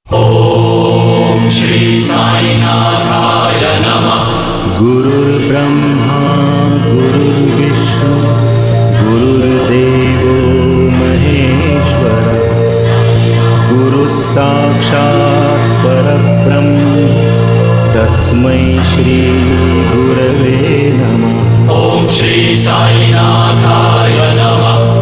ओम श्री साईनाथाय नमः। गुरुर्ब्रह्मा गुरुर्विष्णु गुरुर्देवो महेश्वर गुरुः साक्षात् परब्रह्म तस्मै श्री गुरवे नमः। ओम श्री साईनाथाय नमः।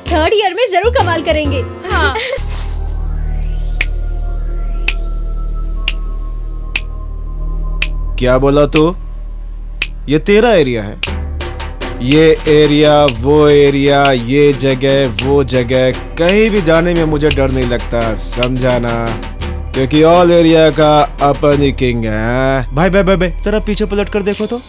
थर्ड ईयर में जरूर कमाल करेंगे। हाँ। क्या बोला तू? ये तेरा एरिया है? ये एरिया वो एरिया, ये जगह वो जगह, कहीं भी जाने में मुझे डर नहीं लगता, समझाना, क्योंकि ऑल एरिया का अपन ही किंग है। भाई भाई भाई भाई जरा पीछे पलट कर देखो तो।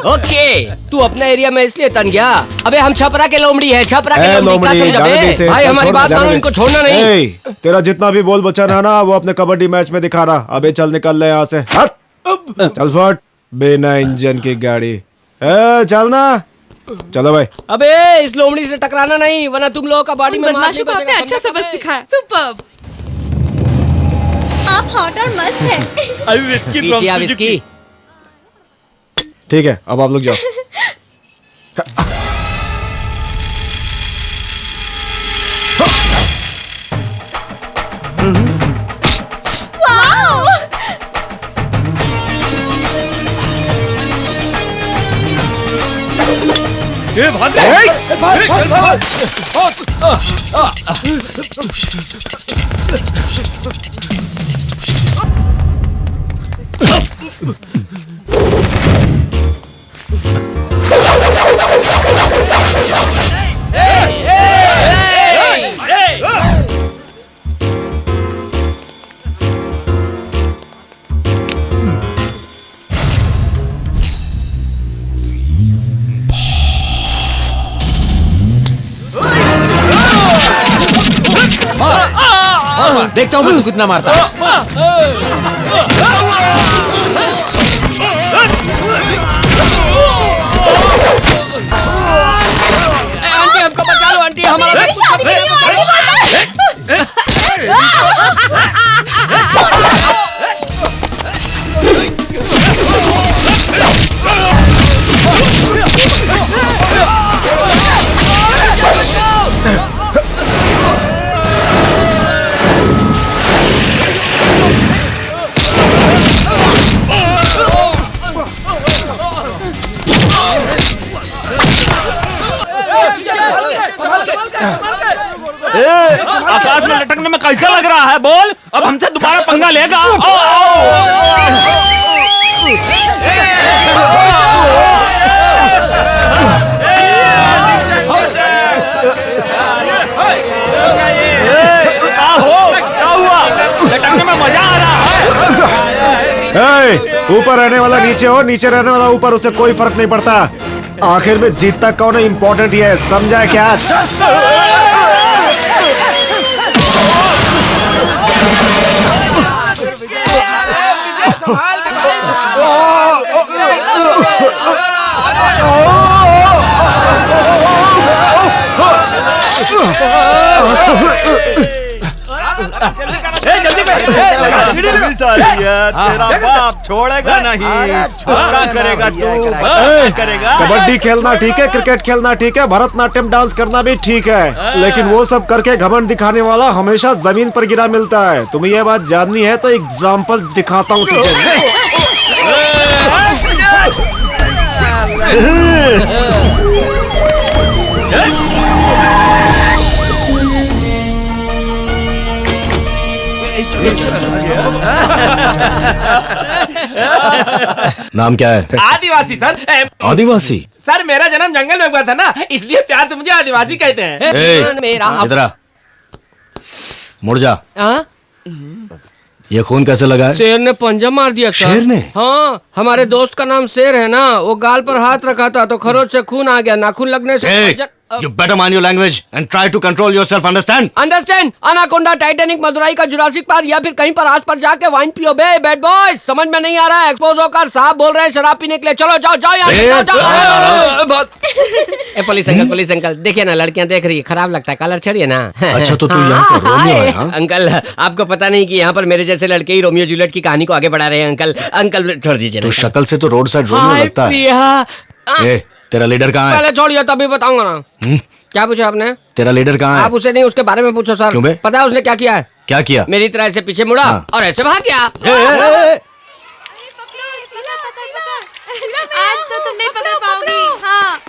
ओके, तू अपना एरिया में इसलिए तन गया। अबे हम छपरा के लोमड़ी है, छपरा के लोमड़ी का लोमड़ी, समझ जाने बे? दे इसे, भाई चल हमारी छोड़, बात जाने मानो, दे। इनको छोड़ना नहीं। ए, तेरा जितना भी बोल बचा ना वो अपने कबड्डी मैच में दिखाना। अबे चल निकल ले यहाँ से, हट। चल फट, बिना इंजन की गाड़ी। चलना, चलो भाई। अबे इस लोमड़ी से टकराना नहीं, वरना तुम लोगों का बॉडी में मांस बदमाशों नहीं को आपने बचेगा, अच्छा समझा सबक बे? सिखाया। सुपर्ब। आप हॉट और मस्त हैं। पीछे आ विस्की। ठीक है, अब आप लोग जाओ। देखता हूँ मैं तू कितना मारता। आंटी हमको बचा लो, आंटी हमारा मेरी शादी में नहीं हो रही। आकाश में लटकने में कैसा लग रहा है बोल? अब हमसे दोबारा पंगा लेगा? क्या हुआ? लटकने में मजा आ रहा है। ऊपर रहने वाला नीचे हो, नीचे रहने वाला ऊपर, उससे कोई फर्क नहीं पड़ता। आखिर में जीतता कौन है इम्पोर्टेंट ये है, समझा क्या? तेरा बाप छोड़ेगा नहीं। क्या करेगा तू? करेगा? कबड्डी खेलना ठीक है, क्रिकेट खेलना ठीक है, भरतनाट्यम डांस करना भी ठीक है, लेकिन वो सब करके घमंड दिखाने वाला हमेशा जमीन पर गिरा मिलता है। तुम्हें ये बात जाननी है तो एग्जाम्पल दिखाता हूँ तुझे। नाम क्या है? आदिवासी सर। आदिवासी? सर मेरा जन्म जंगल में हुआ था ना, इसलिए प्यार से मुझे आदिवासी कहते हैं। इधर आ, मुड़ जा। हाँ? ये खून कैसे लगा है? शेर ने पंजा मार दिया सर। शेर ने? हाँ, हमारे दोस्त का नाम शेर है ना, वो गाल पर हाथ रखा था तो खरोच से खून आ गया, नाखून लगने से। You better mind your language and try to control yourself, understand? Understand? Anaconda, Titanic, Madurai का जुरासिक पार्क या फिर कहीं पर आसपास जाके वाइन पियो बे बैड बॉयज। समझ में नहीं आ रहा है? एक्सपोज होकर साहब बोल रहे हैं शराब पीने के लिए। चलो जाओ जाओ यहाँ से, जाओ। पुलिस अंकल देखिए ना, लड़कियां देख रही है, खराब लगता है, कलर छड़िए ना। अच्छा तो तू यहाँ पर रोमियो है? हाँ? अंकल आपको पता नहीं कि यहाँ पर मेरे जैसे लड़के ही रोमियो जूलियट की कहानी को आगे बढ़ा रहे हैं। अंकल छोड़ दीजिए। तो शक्ल से तो रोड साइड रोमियो लगता है। तेरा लीडर कहाँ है? पहले छोड़िए तभी बताऊंगा ना। क्या पूछा आपने? तेरा लीडर कहाँ है? आप उसे नहीं, उसके बारे में पूछो सर। क्यों बे? पता है उसने क्या किया है? क्या किया? मेरी तरह ऐसे पीछे मुड़ा और ऐसे भाग गया। आज तो तुम नहीं पकड़ पाओगी। हाँ।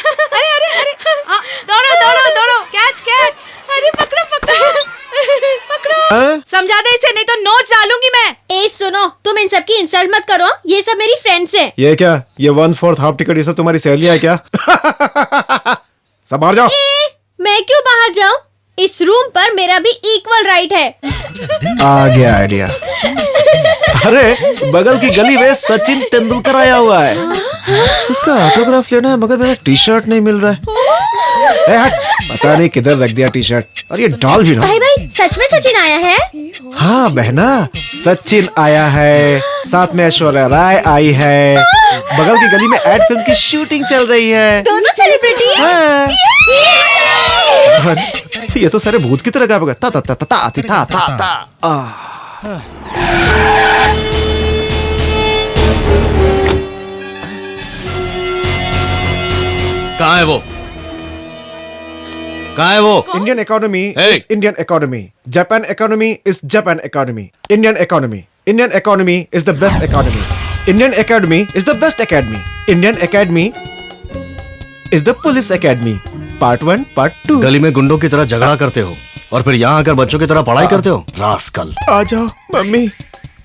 अरे अरे अरे हाँ, दौड़ो दौड़ो दौड़ो, कैच कैच। अरे पकड़ो पकड़ो पकड़ो। समझा दे इसे, नहीं तो नोच डालूंगी मैं। ए सुनो, तुम इन सब की इंसल्ट मत करो, ये सब मेरी फ्रेंड्स हैं। ये क्या? ये 1/4 हाफ टिकट ये सब तुम्हारी सहेली है क्या? सब बाहर जाओ। मैं क्यों बाहर जाऊँ? इस रूम पर मेरा भी इक्वल राइट है। आ गया आइडिया। अरे बगल की गली में सचिन तेंदुलकर आया हुआ है, इसका ऑटोग्राफ लेना है, मगर मेरा टी शर्ट नहीं मिल रहा है। हट, पता नहीं किधर रख दिया टी शर्ट। और ये डॉल भी ना। भाई सच में सचिन आया है? हाँ बहना, सचिन आया है, साथ में ऐश्वर्या राय आई है। बगल की गली में एड फिल्म की शूटिंग चल रही है। दोनों सेलिब्रिटी हैं? ये तो सारे भूत की तरह गा बगा ता ता ता ता ता ता ता ता। कहाँ है वो? कहाँ है वो? Indian economy is Indian economy. Japan economy is Japan economy. Indian economy is the best economy. Indian academy is the best academy. Indian academy is the police academy. Part 1, Part 2. गली में गुंडों की तरह झगड़ा करते हो और फिर यहाँ आकर बच्चों की तरह पढ़ाई करते हो, रास्कल। आ जाओ मम्मी,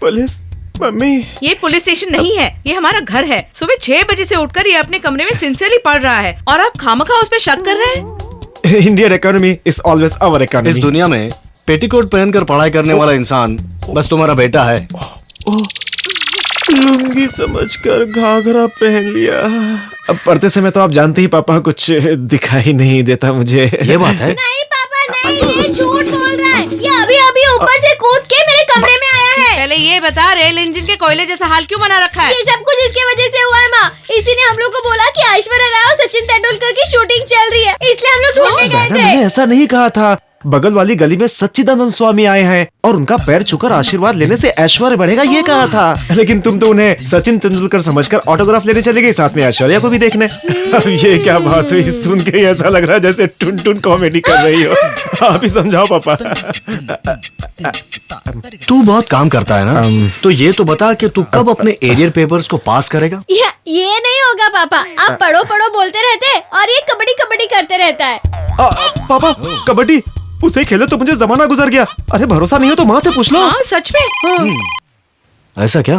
पुलिस मम्मी। ये पुलिस स्टेशन नहीं है, ये हमारा घर है। सुबह 6 बजे से उठकर ये अपने कमरे में सिंसियरली पढ़ रहा है और आप खामखा उस पे शक कर रहे हैं। Indian economy is always our economy. इस दुनिया में पेटीकोट पहनकर पढ़ाई करने वाला इंसान बस तुम्हारा बेटा है। लुंगी समझकर घाघरा पहन लिया। अब पढ़ते समय तो आप जानते ही पापा कुछ दिखाई नहीं देता मुझे। ये बात है? नहीं पापा नहीं, ये झूठ बोल रहा है। ये अभी ऊपर से कूद के मेरे कमरे में आया है। पहले ये बता, रेल इंजन के कोयले जैसा हाल क्यों बना रखा है? ये सब कुछ इसके वजह से हुआ है माँ। इसी ने हम लोग को बोला कि ऐश्वर्या राय और सचिन तेंदुलकर की शूटिंग चल रही है, इसलिए हम लोग ढूंढने गए थे। मैंने ऐसा नहीं कहा था। बगल वाली गली में सच्चिदानंद स्वामी आए हैं और उनका पैर छूकर आशीर्वाद लेने से ऐश्वर्य बढ़ेगा, ये कहा था। लेकिन तुम तो उन्हें सचिन तेंदुलकर समझकर ऑटोग्राफ लेने चले गई, साथ में ऐश्वर्या को भी देखने। अब ये क्या बात हुई? सुन के ऐसा लग रहा है जैसे टुन टुन कॉमेडी कर रही हो। आप ही समझाओ पापा। तू बहुत काम करता है ना, तो ये तो बता कि तू कब अपने एरियर पेपर्स को पास करेगा? ये नहीं होगा पापा, आप पढ़ो पढ़ो बोलते रहते और ये कबड्डी कबड्डी करते रहता है। पापा कबड्डी उसे खेले तो मुझे जमाना गुजर गया। अरे भरोसा नहीं हो तो माँ से पूछ लो। हाँ सच में। ऐसा क्या?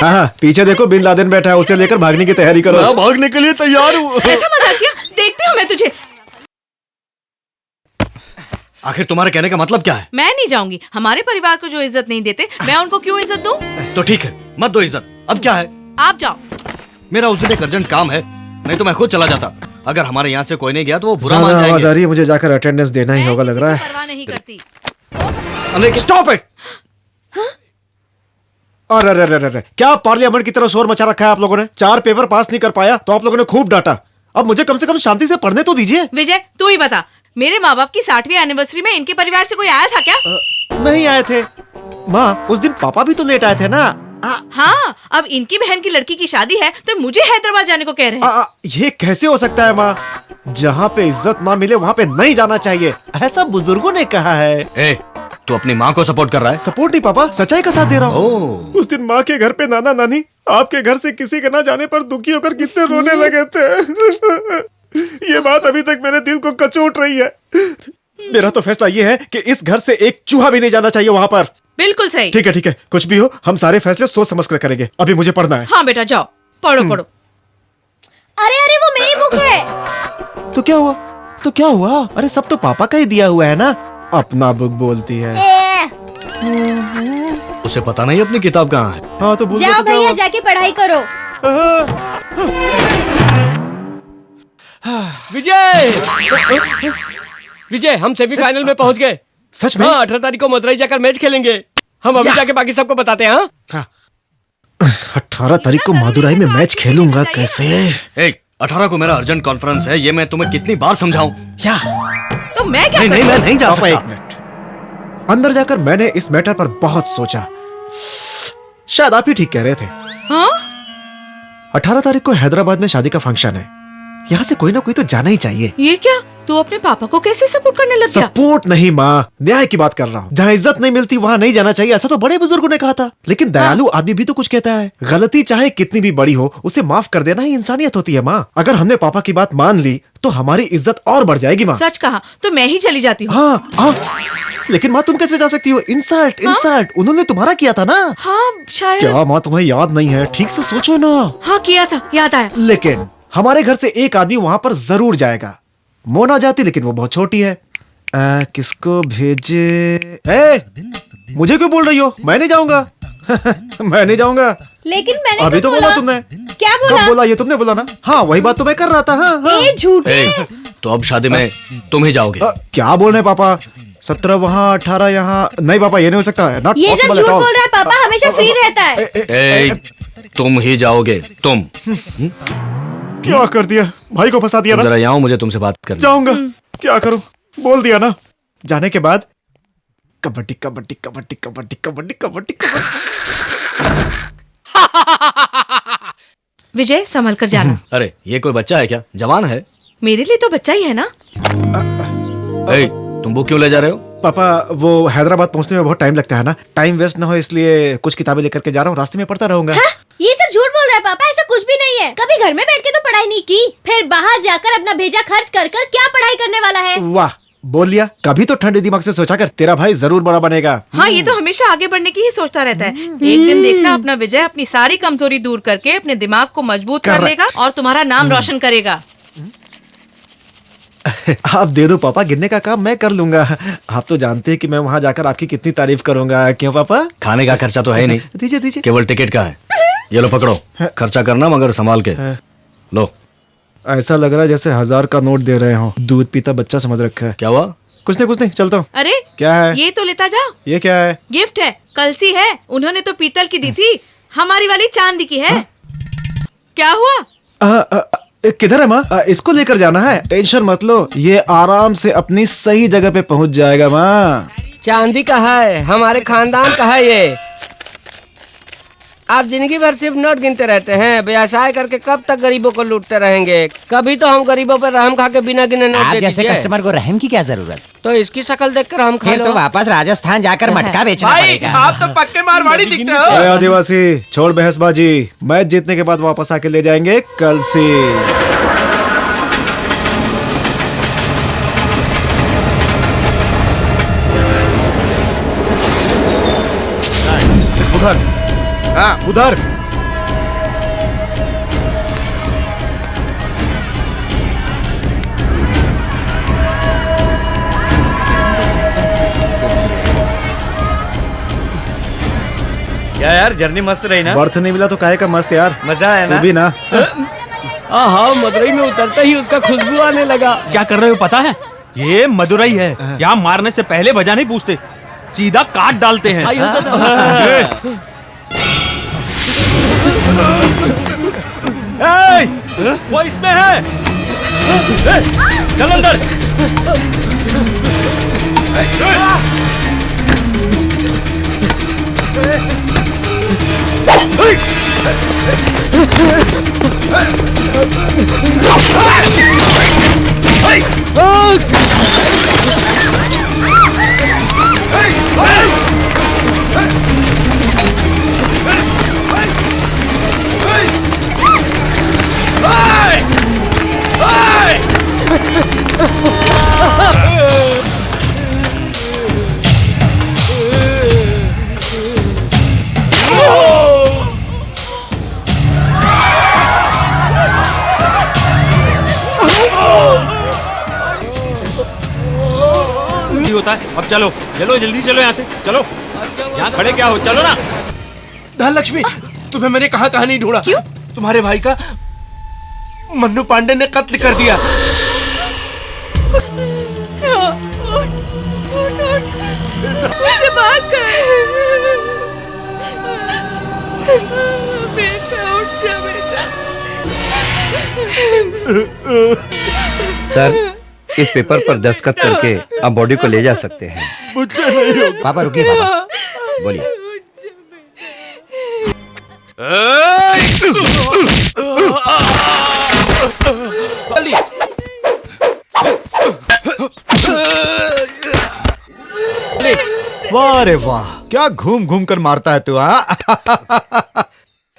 हाँ, पीछे देखो बिन लादेन बैठा है, उसे लेकर भागने की तैयारी करो। मैं भागने के लिए तैयार हूँ। ऐसा मजाक किया, देखती हूँ मैं तुझे। आखिर तुम्हारे कहने का मतलब क्या है? मैं नहीं जाऊंगी। हमारे परिवार को जो इज्जत नहीं देते, मैं उनको क्यों इज्जत दूं? तो ठीक है, मत दो इज्जत। अब क्या है? आप जाओ। मेरा उस दिन एक अर्जेंट काम है, नहीं तो मैं खुद चला जाता। अगर हमारे यहाँ से कोई नहीं गया तो वो बुरा मान आवाज आ जाएंगे। रही है, मुझे जाकर अटेंडेंस देना ही होगा लग रहा है। परवाह नहीं करती। Stop it. अरे अरे अरे अरे, क्या पार्लियामेंट की तरह शोर मचा रखा है आप लोगों ने? 4 पेपर पास नहीं कर पाया तो आप लोगों ने खूब डांटा। अब मुझे कम से कम शांति से पढ़ने तो दीजिए। विजय, तू ही बता, मेरे माँ बाप की 60वीं एनिवर्सरी में इनके परिवार से कोई आया था क्या? नहीं आए थे माँ, उस दिन पापा भी तो लेट आए थे ना। हाँ, अब इनकी बहन की लड़की की शादी है तो मुझे हैदराबाद जाने को कह रहे हैं। ये कैसे हो सकता है माँ? जहाँ पे इज्जत ना मिले वहाँ पे नहीं जाना चाहिए, ऐसा बुजुर्गों ने कहा है। ए, तू अपनी माँ को सपोर्ट कर रहा है? सपोर्ट नहीं पापा, सच्चाई का साथ दे रहा हूँ। उस दिन माँ के घर पे नाना नानी आपके घर से किसी के ना जाने पर दुखी होकर कितने रोने लगे थे। ये बात अभी तक मेरे दिल को कचोट रही है। मेरा तो फैसला ये है कि इस घर से एक चूहा भी नहीं जाना चाहिए वहाँ पर। बिल्कुल सही। ठीक है, कुछ भी हो हम सारे फैसले सोच समझ कर करेंगे। अभी मुझे पढ़ना है। हाँ बेटा, जाओ पढ़ो पढ़ो। अरे अरे, वो मेरी बुक है। तो क्या हुआ? अरे सब तो पापा का ही दिया हुआ है ना। अपना बुक बोलती है। उसे पता नहीं अपनी किताब कहाँ है। हाँ तो जाओ भैया, जाके पढ़ाई करो। विजय, हम सेमीफाइनल में पहुंच गए। सच में? हाँ, 18 तारीख को मदुरई जाकर मैच खेलेंगे। हम अभी जाके बाकी सबको बताते हैं। हाँ? 18 तारीख को मदुरई में मैच खेलूंगा कैसे? 18 को मेरा अर्जेंट कॉन्फ्रेंस है, ये मैं तुम्हें कितनी बार समझाऊं? क्या? तो मैं क्या? नहीं, मैं नहीं जा सकता। एक मिनट। अंदर जाकर मैंने इस मैटर पर बहुत सोचा। शायद आप ही ठीक कह रहे थे। हाँ? 18 तारीख को हैदराबाद में शादी का फंक्शन है, यहाँ से कोई ना कोई तो जाना ही चाहिए। ये क्या? तू अपने पापा को कैसे सपोर्ट करने लग गया? सपोर्ट नहीं माँ, न्याय की बात कर रहा हूँ। जहाँ इज्जत नहीं मिलती वहाँ नहीं जाना चाहिए, ऐसा तो बड़े बुजुर्गों ने कहा था। लेकिन दयालु आदमी भी तो कुछ कहता है। गलती चाहे कितनी भी बड़ी हो, उसे माफ कर देना ही इंसानियत होती है माँ। अगर हमने पापा की बात मान ली तो हमारी इज्जत और बढ़ जाएगी माँ। सच कहा तो मैं ही चली जाती हूँ। हाँ, लेकिन माँ तुम कैसे जा सकती हो? इंसल्ट उन्होंने तुम्हारा किया था ना। हाँ शायद। क्या माँ तुम्हें याद नहीं है? ठीक से सोचो ना। हाँ किया था, याद आया। लेकिन हमारे घर से एक आदमी वहाँ पर जरूर जाएगा। मोना जाती, लेकिन वो बहुत छोटी है। किसको भेजे? मुझे क्यों बोल रही हो? मैं नहीं जाऊंगा। मैं नहीं जाऊंगा। लेकिन मैंने अभी तो बोला तुमने। क्या बोला? कब बोला? ये तुमने बोला ना। हाँ वही बात तो मैं कर रहा था। हाँ। ये झूठ है। तो अब शादी में तुम ही जाओगे? क्या बोल रहे पापा? 17 वहाँ 18 यहाँ। नहीं पापा, ये नहीं हो सकता है। ये सब झूठ बोल रहा है। पापा हमेशा फ्री रहता है। तुम ही जाओगे, तुम। क्या कर दिया? भाई को फंसा दिया ना। जरा यहाँ मुझे तुमसे बात करनी। जाऊंगा, क्या करूं? बोल दिया ना। जाने के बाद कबड्डी कबड्डी कबड्डी कबड्डी कबड्डी कबड्डी कबड्डी। विजय, संभल कर जाना। अरे ये कोई बच्चा है क्या? जवान है। मेरे लिए तो बच्चा ही है ना। तुम बुक क्यों ले जा रहे हो? पापा वो हैदराबाद पहुंचने में बहुत टाइम लगता है ना, टाइम वेस्ट ना हो इसलिए कुछ किताबें लेकर के जा रहा हूँ, रास्ते में पढ़ता रहूंगा। हाँ? ये सब झूठ बोल रहा है पापा, ऐसा कुछ भी नहीं है। कभी घर में बैठ के तो पढ़ाई नहीं की, फिर बाहर जाकर अपना भेजा खर्च कर कर क्या पढ़ाई करने वाला है? वाह, बोल लिया। कभी तो ठंडे दिमाग से सोचा कर, तेरा भाई जरूर बड़ा बनेगा। हाँ, ये तो हमेशा आगे बढ़ने की ही सोचता रहता है। एक दिन देखना अपना विजय अपनी सारी कमजोरी दूर करके अपने दिमाग को मजबूत कर लेगा और तुम्हारा नाम रोशन करेगा। आप दे दो पापा, गिनने का काम मैं कर लूंगा। आप तो जानते हैं कि मैं वहाँ जाकर आपकी कितनी तारीफ करूंगा। क्यों पापा? खाने का खर्चा तो है नहीं। दीजिए दीजिए। केवल टिकट का है। ये लो पकड़ो, खर्चा करना मगर संभाल के। लो। ऐसा लग रहा है जैसे 1000 का नोट दे रहे हो। दूध पीता बच्चा समझ रखा है। क्या हुआ? कुछ नहीं, चलता हूँ। अरे क्या है? ये तो लेता जा। ये क्या है? गिफ्ट है, कलसी है। उन्होंने तो पीतल की दी थी, हमारी वाली चांदी की है। क्या हुआ? किधर है माँ? इसको लेकर जाना है। टेंशन मत लो, ये आराम से अपनी सही जगह पे पहुँच जाएगा माँ। चांदी का है, हमारे खानदान का है ये। आप जिंदगी भर सिर्फ नोट गिनते रहते हैं, व्यवसाय करके कब तक गरीबों को लूटते रहेंगे? कभी तो हम गरीबों पर रहम खा के बिना गिने नोट दे जैसे दीजिए। कस्टमर को रहम की क्या जरूरत? तो इसकी शक्ल देखकर हम खा फिर लो। तो वापस राजस्थान जाकर मटका बेचना पड़ेगा। आप तो पक्के मारवाड़ी दिखते हो। अरे आदिवासी, छोड़ बहसबाजी। मैच जीतने के बाद वापस आके ले जाएंगे कलसी। उधर, हाँ उधर। यार, जर्नी मस्त रही ना? बर्थ नहीं मिला तो काहे का मस्त यार। मजा आया तू ना? भी ना। हाँ, मदुरई में उतरते ही उसका खुशबू आने लगा। क्या कर रहे हो पता है? ये मदुरई है। यहाँ मारने से पहले वजह नहीं पूछते, सीधा काट डालते हैं। वो इसमें है। चल अंदर। होता है। अब चलो चलो, जल्दी चलो यहाँ से, चलो। यहाँ खड़े क्या हो, चलो ना। धनलक्ष्मी, तुम्हें मैंने कहाँ नहीं ढूंढा। क्यों? तुम्हारे भाई का मन्नू पांडे ने कत्ल कर दिया। मुझसे बात कर। बेटा उठ जा बेटा। सर, इस पेपर पर दस्तखत करके आप बॉडी को ले जा सकते हैं। मुझसे नहीं होगा। पापा रुकिए, पापा बोलिए। वाह रे वाह, क्या घूम घूम कर मारता है तू।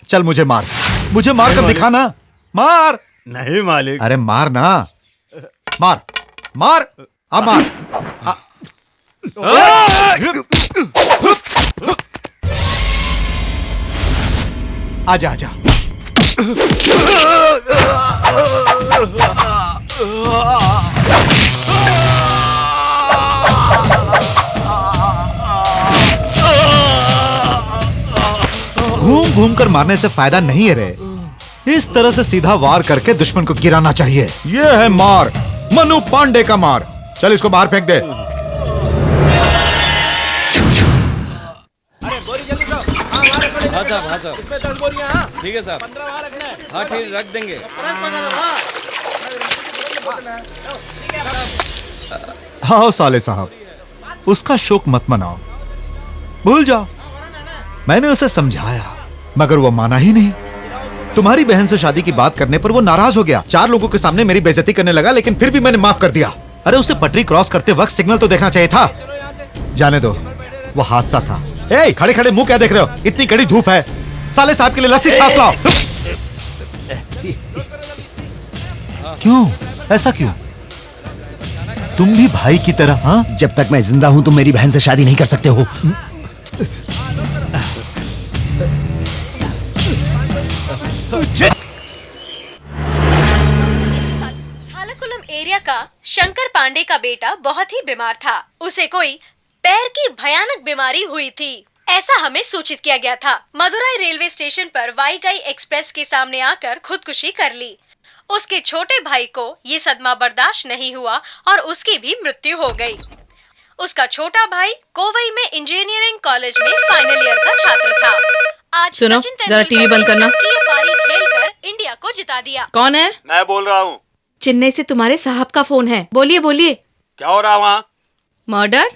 चल मुझे मार कर दिखा ना। मार। नहीं मालिक। अरे मार ना, मार मार, अब मार। आजा आजा। घूम घूम कर मारने से फायदा नहीं है रे। इस तरह से सीधा वार करके दुश्मन को गिराना चाहिए। ये है मार, मनु पांडे का मार। चल इसको बाहर फेंक दे। हाँ साहब, ठीक है साहब। 15 वहाँ रखना है। हाँ ठीक, रख देंगे। हाँ साले साहब, उसका शोक मत मनाओ, भूल जाओ। मैंने उसे समझाया मगर वो माना ही नहीं। तुम्हारी बहन से शादी की बात करने पर वो नाराज हो गया। 4 लोगों के सामने मेरी बेइज्जती करने लगा, लेकिन फिर भी मैंने माफ कर दिया। अरे उसे पटरी क्रॉस करते वक्त सिग्नल तो देखना चाहिए था। जाने दो, वो हादसा था। ए, खड़े खड़े मुंह क्या देख रहे हो? इतनी कड़ी धूप है, साले साहब के लिए लस्सी छाछ लाओ। क्यों ऐसा क्यों? तुम भी भाई की तरह। हाँ, जब तक मैं जिंदा हूं तुम मेरी बहन से शादी नहीं कर सकते हो। थालाकुलम एरिया का शंकर पांडे का बेटा बहुत ही बीमार था। उसे कोई पैर की भयानक बीमारी हुई थी, ऐसा हमें सूचित किया गया था। मदुरई रेलवे स्टेशन पर वाईगाई एक्सप्रेस के सामने आकर खुदकुशी कर ली। उसके छोटे भाई को ये सदमा बर्दाश्त नहीं हुआ और उसकी भी मृत्यु हो गई। उसका छोटा भाई कोवई में इंजीनियरिंग कॉलेज में फाइनल ईयर का छात्र था। आज सुनो, सचिन जरा टीवी बंद करना। की पारी खेलकर इंडिया को जिता दिया। कौन है? मैं बोल रहा हूँ। चेन्नई से तुम्हारे साहब का फोन है। बोलिए बोलिए। क्या हो रहा है वहाँ? मर्डर?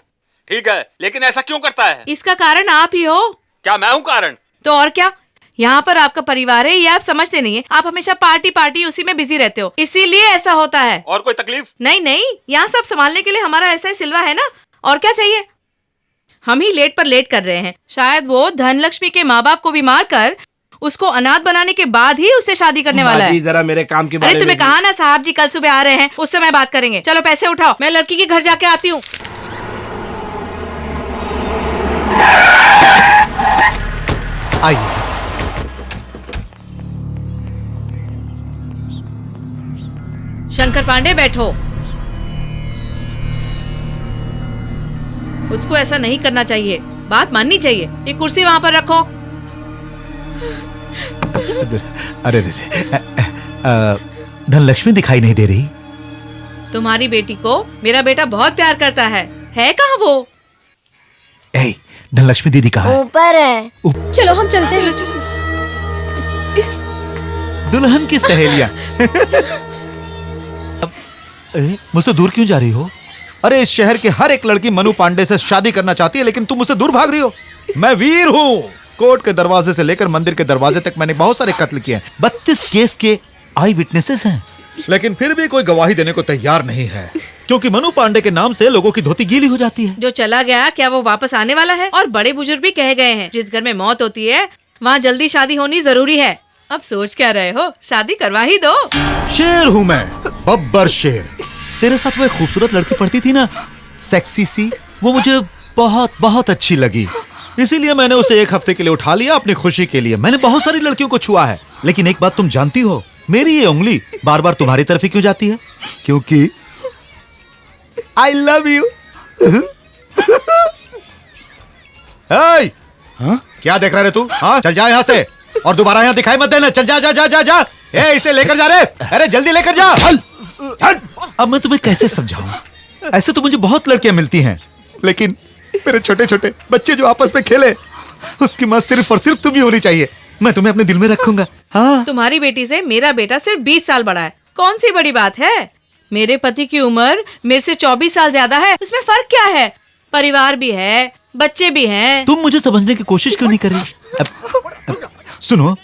ठीक है, लेकिन ऐसा क्यों करता है? इसका कारण आप ही हो। क्या मैं हूँ कारण? तो और क्या, यहाँ पर आपका परिवार है, ये आप समझते नहीं है। आप हमेशा पार्टी पार्टी उसी में बिजी रहते हो, इसीलिए ऐसा होता है। और कोई तकलीफ? नहीं नहीं, यहाँ सब संभालने के लिए हमारा ऐसा ही सिलवा है ना, और क्या चाहिए। हम ही लेट पर लेट कर रहे हैं। शायद वो धनलक्ष्मी के माँ बाप को भी मार कर उसको अनाथ बनाने के बाद ही उससे शादी करने वाला है। जरा मेरे काम के बारे में। अरे तुम्हें कहा ना साहब जी कल सुबह आ रहे हैं, उससे मैं बात करेंगे। चलो पैसे उठाओ, मैं लड़की के घर जाके आती हूँ। आइए। शंकर पांडे बैठो। उसको ऐसा नहीं करना चाहिए, बात माननी चाहिए। ये कुर्सी वहाँ पर रखो। अरे धनलक्ष्मी दिखाई नहीं दे रही। तुम्हारी बेटी को मेरा बेटा बहुत प्यार करता है कहाँ वो? ए, धनलक्ष्मी दीदी कहाँ है? ऊपर है। चलो हम चलते हैं। चलो। दुल्हन की सहेलियां। मुझसे दूर क्यों जा रही हो? अरे इस शहर के हर एक लड़की मनु पांडे से शादी करना चाहती है, लेकिन तुम मुझसे दूर भाग रही हो। मैं वीर हूँ। कोर्ट के दरवाजे से लेकर मंदिर के दरवाजे तक मैंने बहुत सारे कत्ल किए हैं। 32 केस के आई विटनेसेस हैं, लेकिन फिर भी कोई गवाही देने को तैयार नहीं है, क्योंकि मनु पांडे के नाम से लोगों की धोती गीली हो जाती है। जो चला गया क्या वो वापस आने वाला है? और बड़े बुजुर्ग भी कह गए हैं, जिस घर में मौत होती है वहाँ जल्दी शादी होनी जरूरी है। अब सोच क्या रहे हो? शादी करवा ही दो। शेर हूँ मैं, बब्बर शेर। तेरे साथ वो एक खूबसूरत लड़की पढ़ती थी ना, सेक्सी सी, वो मुझे बहुत बहुत अच्छी लगी, इसीलिए मैंने उसे एक हफ्ते के लिए उठा लिया अपनी खुशी के लिए। मैंने बहुत सारी लड़कियों को छुआ है, लेकिन एक बात तुम जानती हो, मेरी ये उंगली बार बार तुम्हारी तरफ ही क्यों जाती है? क्योंकि आई लव यू। क्या देख रहा है तू? हाँ, चल जा यहाँ से और दोबारा यहाँ दिखाई मत देना। चल जा जा जा जा जा। ए, इसे लेकर जा रे। अरे जल्दी लेकर जा। अब मैं तुम्हें कैसे समझाऊं? ऐसे तो मुझे बहुत लड़कियां मिलती हैं, लेकिन मेरे छोटे छोटे बच्चे जो आपस में खेले, उसकी मां सिर्फ और सिर्फ तुम ही होनी चाहिए। मैं तुम्हें अपने दिल में रखूंगा। हाँ। तुम्हारी बेटी से मेरा बेटा सिर्फ 20 साल बड़ा है, कौन सी बड़ी बात है? मेरे पति की उम्र मेरे से 24 साल ज्यादा है, उसमें फर्क क्या है? परिवार भी है, बच्चे भी हैं। तुम मुझे समझने की कोशिश क्यों नहीं कर रही? सुनो,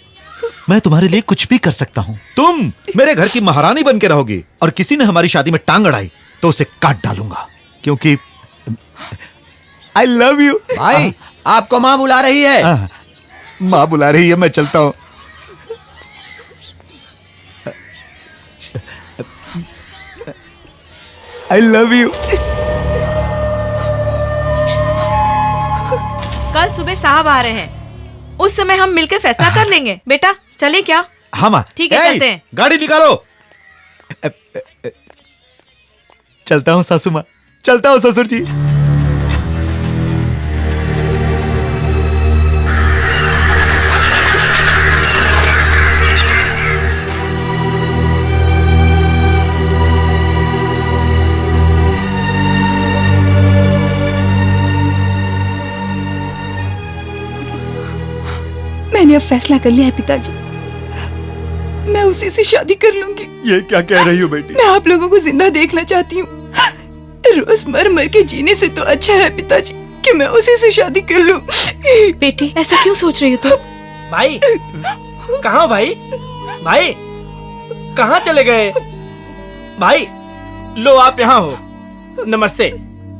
मैं तुम्हारे लिए कुछ भी कर सकता हूँ। तुम मेरे घर की महारानी बन के रहोगी, और किसी ने हमारी शादी में टांग अड़ाई तो उसे काट डालूंगा, क्योंकि आई लव यू। भाई, आपको माँ बुला रही है। माँ बुला रही है, मैं चलता हूँ। I love you. कल सुबह साहब आ रहे हैं, उस समय हम मिलकर फैसला कर लेंगे। बेटा चले क्या? हाँ माँ। ठीक है, चलते हैं। गाड़ी निकालो। चलता हूँ सासू माँ, चलता हूँ ससुर जी। मैंने अब फैसला कर लिया है पिताजी, मैं उसी से शादी कर लूंगी। ये क्या कह रही हो बेटी? मैं आप लोगों को जिंदा देखना चाहती हूँ। रोज मर मर के जीने से तो अच्छा है पिताजी कि मैं उसी से शादी कर लूं। बेटी ऐसा क्यों सोच रही हो तुम? भाई कहाँ? भाई भाई कहाँ चले गए? भाई लो आप यहाँ हो। नमस्ते।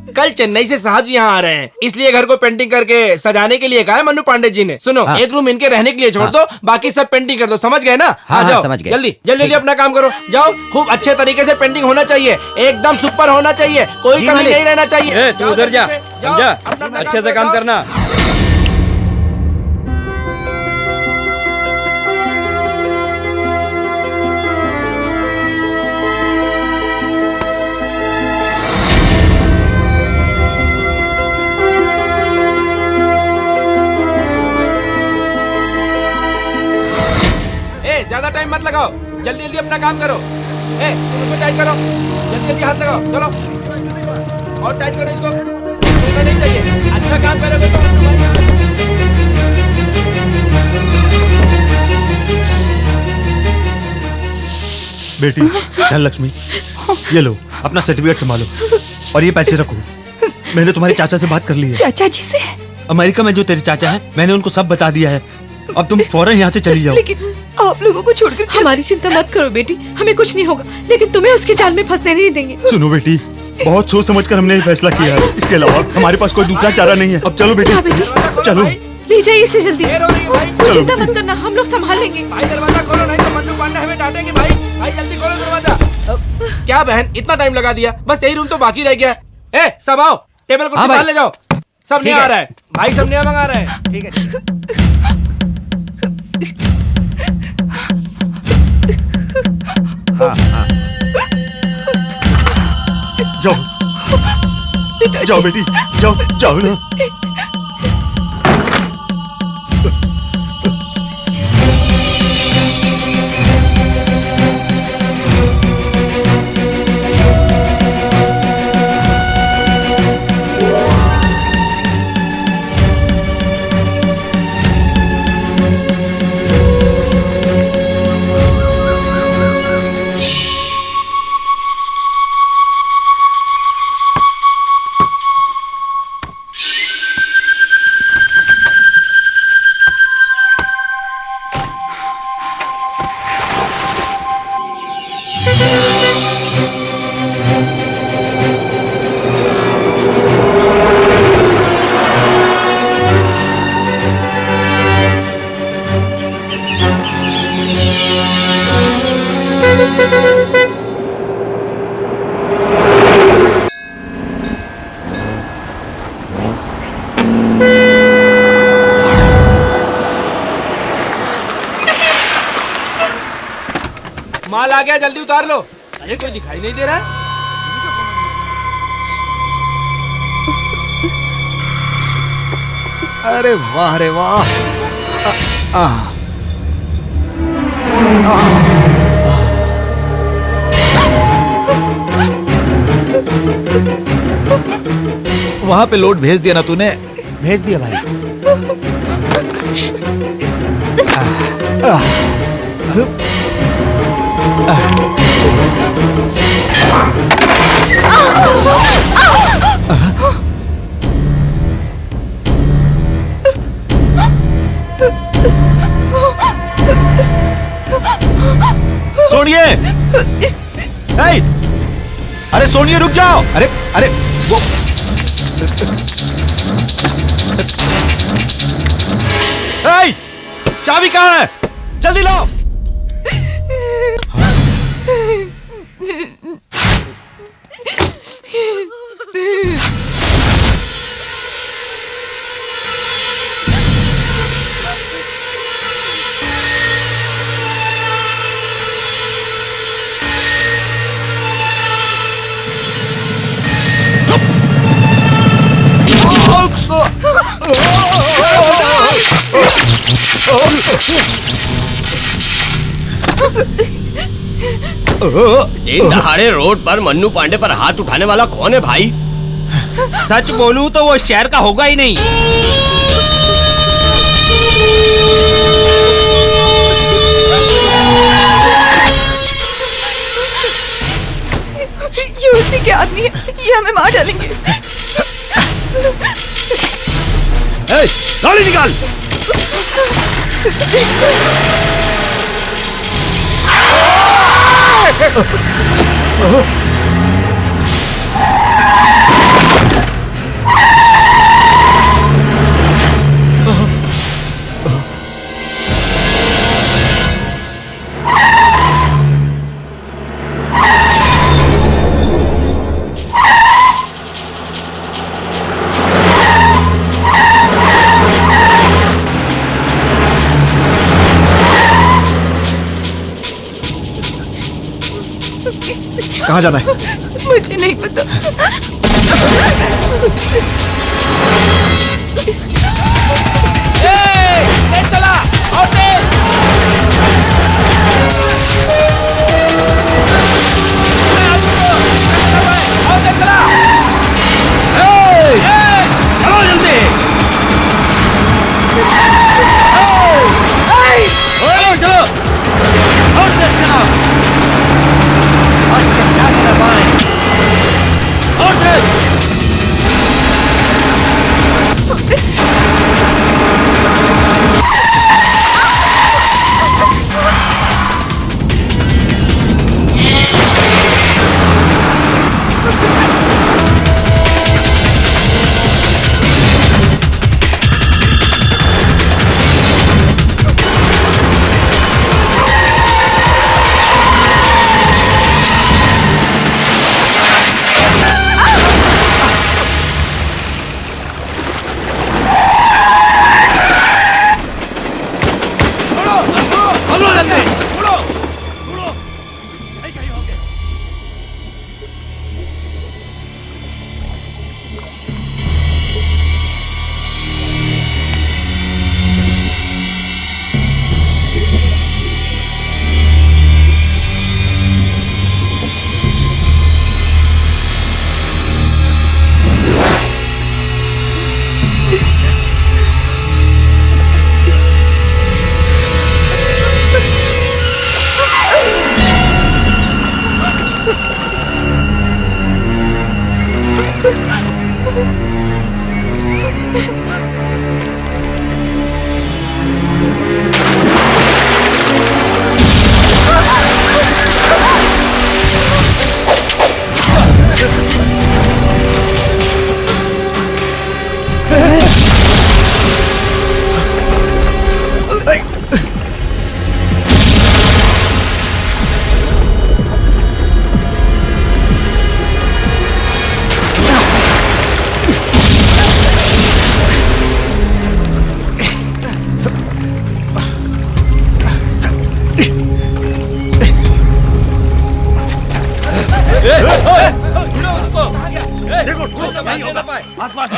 कल चेन्नई से साहब जी यहाँ आ रहे हैं, इसलिए घर को पेंटिंग करके सजाने के लिए कहा है मन्नू पांडे जी ने। सुनो, हाँ। एक रूम इनके रहने के लिए छोड़ दो, बाकी सब पेंटिंग कर दो। समझ गए ना? हाँ, जाओ, समझ गए। जल्दी जल्दी जल्दी अपना काम करो। जाओ, खूब अच्छे तरीके से पेंटिंग होना चाहिए, एकदम सुपर होना चाहिए, कोई कमी नहीं रहना चाहिए। तू उधर जा, समझा? अच्छे से काम करना। ज्यादा टाइम मत लगाओ, जल्दी जल्दी अपना काम करो। तुम इसको टाइट करो, जल्दी जल्दी हाथ लगाओ। चलो और टाइट करो, इसको छूटना नहीं चाहिए। अच्छा काम करोगे तो बेटी धनलक्ष्मी, ये लो अपना सर्टिफिकेट संभालो और ये पैसे रखो। मैंने तुम्हारे चाचा से बात कर ली है। चाचा जी से? अमेरिका में जो तेरे चाचा है, मैंने उनको सब बता दिया है। अब तुम फौरन यहाँ से चली जाओ। लेकिन आप लोगों को छोड़कर हमारी चिंता मत करो बेटी, हमें कुछ नहीं होगा, लेकिन तुम्हें उसके जाल में फंसने नहीं देंगे। सुनो बेटी, बहुत सोच समझकर हमने ये फैसला किया है, इसके अलावा हमारे पास कोई दूसरा चारा नहीं है। अब चलो बेटी, चलो। ले जाइए इसे जल्दी। चिंता मत करना, हम लोग संभाल लेंगे। भाई दरवाजा खोलो, नहीं तो मन्नू पांडे हमें डांटेंगे। भाई भाई जल्दी खोलो दरवाजा। क्या बहन, इतना टाइम लगा दिया? बस यही रूम तो बाकी रह गया। सब आओ, टेबल कुर्सी बाहर ले जाओ। सब नया आ रहा है भाई, सब नया मंगा रहा है। ठीक है। जाओ जाओ बेटी, जाओ जाओ ना। माल आ गया, जल्दी उतार लो। अरे कोई दिखाई नहीं दे रहा है। अरे वाह रे वाह। वहां पे लोड भेज दिया ना तूने? भेज दिया भाई। सोनिए, अरे सोनिए रुक जाओ। अरे अरे वो चाबी कहाँ है? जल्दी लाओ। दिन दहाड़े रोड पर मन्नू पांडे पर हाथ उठाने वाला कौन है भाई? सच बोलूं तो वो शहर का होगा ही नहीं। ये उसी के आदमी है, ये हमें मार डालेंगे। गाड़ी निकाल। कहाँ जाना है? मुझे नहीं पता। चला और तेज। चलो जल्दी। चलो और तेज चलाओ। आज तक जाने ना पाए। और तेज। तो भाग नहीं पाए आसपास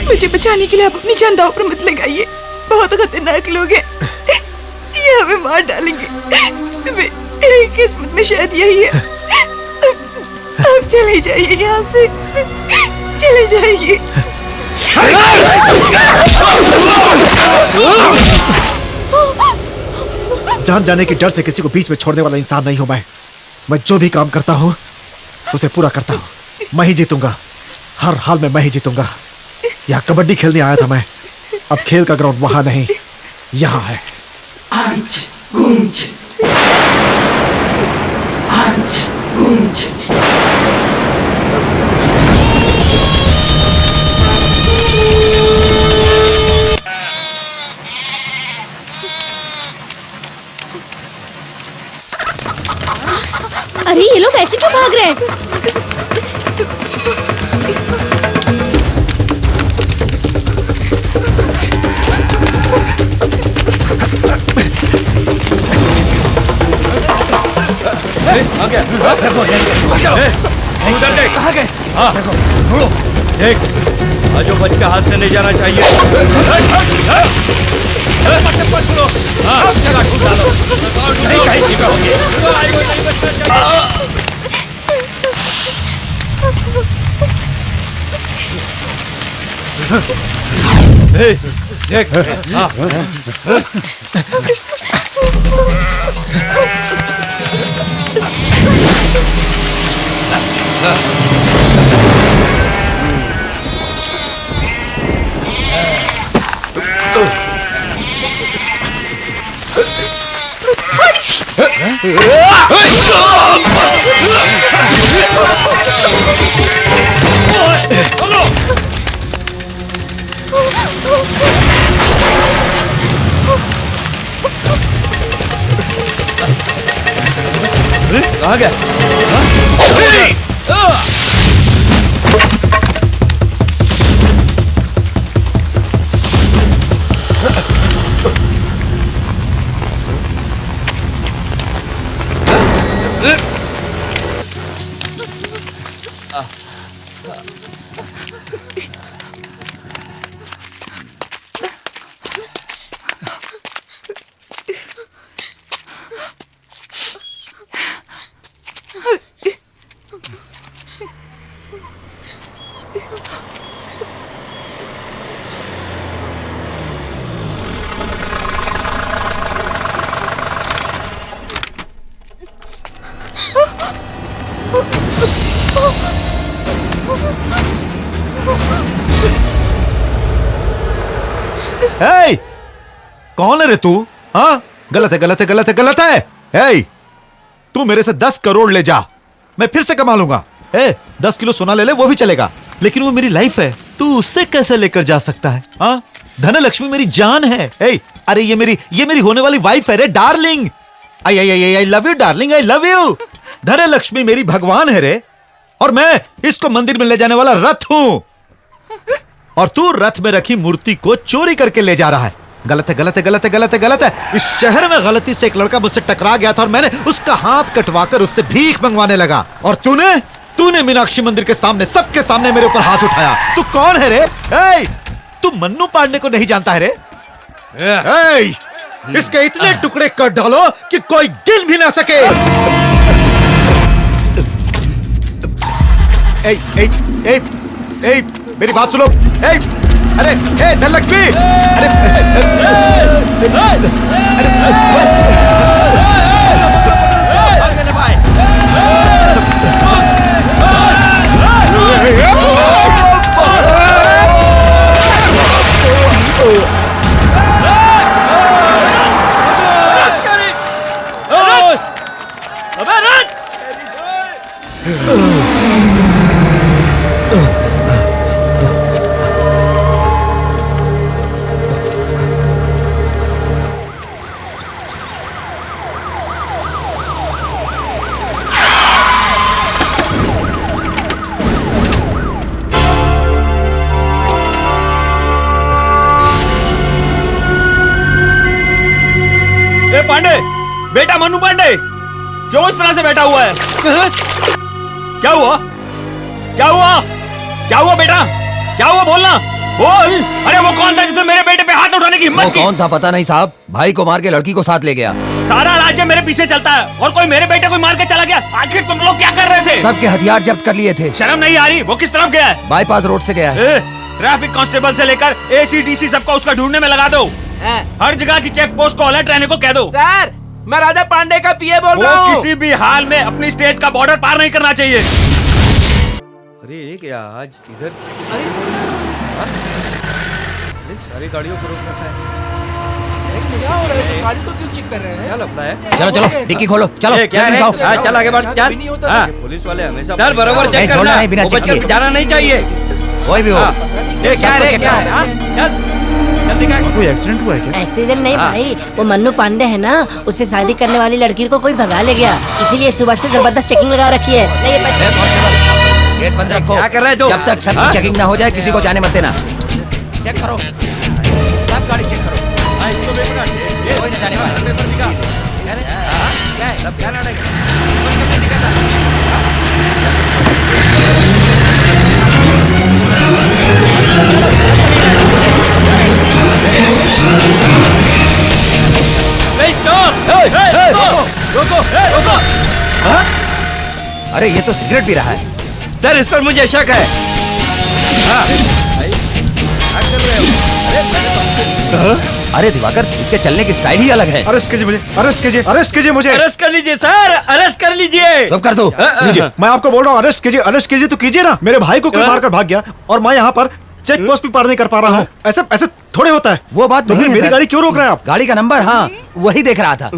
मुझे बचाने के लिए आप अपनी जान दांव पर मत लगाइए। बहुत खतरनाक लोग हैं, ये हमें मार डालेंगे। मेरी किस्मत में शायद यही है। आप चले जाइए यहाँ से, चले जाइए। जान जाने के डर से किसी को बीच में छोड़ने वाला इंसान नहीं हूं मैं जो भी काम करता हूं उसे पूरा करता हूं। मैं ही जीतूंगा, हर हाल में मैं ही जीतूंगा। यहाँ कबड्डी खेलने आया था मैं, अब खेल का ग्राउंड वहां नहीं यहाँ है। अरे ये लोग ऐसे क्यों भाग रहे हैं? आ गया। देखो उधर देख। कहाँ गए? हाँ देखो, ढूंढो। देख, जो बच के हाथ से नहीं जाना चाहिए। चप्पल छोड़ो। हाँ, जगह ढूंढ डालो। नहीं कहीं छिपे होंगे। नहीं बचना चाहिए। देख, हाँ। कहाँ गया? ए, कौन है रे तू? हाँ, गलत है, गलत है, गलत है, गलत है। ए, तू मेरे से 10 करोड़ ले जा, मैं फिर से कमा लूंगा। 10 किलो सोना ले ले, वो भी चलेगा, लेकिन वो मेरी लाइफ है, तू उससे कैसे लेकर जा सकता है? हाँ, धनलक्ष्मी मेरी जान है। अरे ये मेरी होने वाली वाइफ है रे, darling. I love you darling, I love you. Dhanlaxmi मेरी भगवान है रे, और मैं इसको मंदिर में ले जाने वाला रथ हूं, और तू रथ में रखी मूर्ति को चोरी करके ले जा रहा है। गलत है, गलत है, गलत है, गलत है, गलत है। इस शहर में गलती से एक लड़का मुझसे टकरा गया था और मैंने उसका हाथ कटवाकर उससे भीख मंगवाने लगा, और तूने मीनाक्षी मंदिर के सामने, सबके सामने मेरे ऊपर हाथ उठाया। तू कौन है रे? तू मन्नू पांडे को नहीं जानता है रे? इसके इतने टुकड़े कर डालो कि कोई गिन भी ना सके। मेरी बात सुनो। अरे धनलक्ष्मी, पांडे, बेटा मन्नू पांडे, क्यों इस तरह से बैठा हुआ है? क्या हुआ? क्या हुआ? क्या हुआ बेटा? क्या हुआ, बोलना, बोल। अरे वो कौन था जिसने मेरे बेटे पे हाथ उठाने की हिम्मत की? कौन था पता नहीं साहब, भाई को मार के लड़की को साथ ले गया। सारा राज्य मेरे पीछे चलता है और कोई मेरे बेटे को मार के चला गया। आखिर तुम लोग क्या कर रहे थे? सबके हथियार जब्त कर लिए थे। शर्म नहीं आ रही? वो किस तरफ गया है? बाईपास रोड से गया है। ट्रैफिक कांस्टेबल से लेकर ACDC सबको उसका ढूंढने में लगा दो। हर जगह की चेक पोस्ट को अलर्ट रहने को कह दो। सर, मैं राजा पांडे का पीए बोल रहा हूँ। किसी भी हाल में अपनी स्टेट का बॉर्डर पार नहीं करना चाहिए। अरे क्या आज इधर सारी गाड़ियों को रोक रखा है। क्या हो रहा है? गाड़ी को क्यों चेक कर रहे हैं? क्या लगता है? चलो चलो डिक्की खोलो, चलो क्या है? चल आगे बढ़, चल। पुलिस वाले हमेशा सर बराबर चेक करना है, बिना चेक किए जाना नहीं चाहिए। कोई भी हो, क्या है? कोई एक्सीडेंट हुआ है क्या? एक्सीडेंट नहीं भाई, वो मन्नू पांडे है ना, उससे शादी करने वाली लड़की को कोई भगा ले गया, इसीलिए सुबह से जबरदस्त चेकिंग लगा रखी है। गेट बंद रखो। क्या कर रहे हो? जब तक सबकी चेकिंग ना हो जाए किसी को जाने मत देना। चेक करो, सब गाड़ी चेक करो, कोई नहीं जाने वाला। अरे ये तो सिगरेट पी रहा है। सर इस पर मुझे शक है। अरे दिवाकर, इसके चलने की स्टाइल ही अलग है। अरेस्ट कीजिए मुझे, अरेस्ट कीजिए, अरेस्ट कीजिए मुझे। अरेस्ट कर लीजिए सर, अरेस्ट कर लीजिए। चुप कर दो। लीजिए, मैं आपको बोल रहा हूँ अरेस्ट कीजिए, अरेस्ट कीजिए तो कीजिए ना। मेरे भाई को कोई मारकर भाग गया और मैं यहाँ पर चेक पोस्ट भी पार नहीं कर पा रहा हूँ। ऐसे ऐसे थोड़े होता है। वो बात नहीं है मेरी सर। गाड़ी क्यों रोक रहे हैं आप? गाड़ी का नंबर, हाँ वही देख रहा था।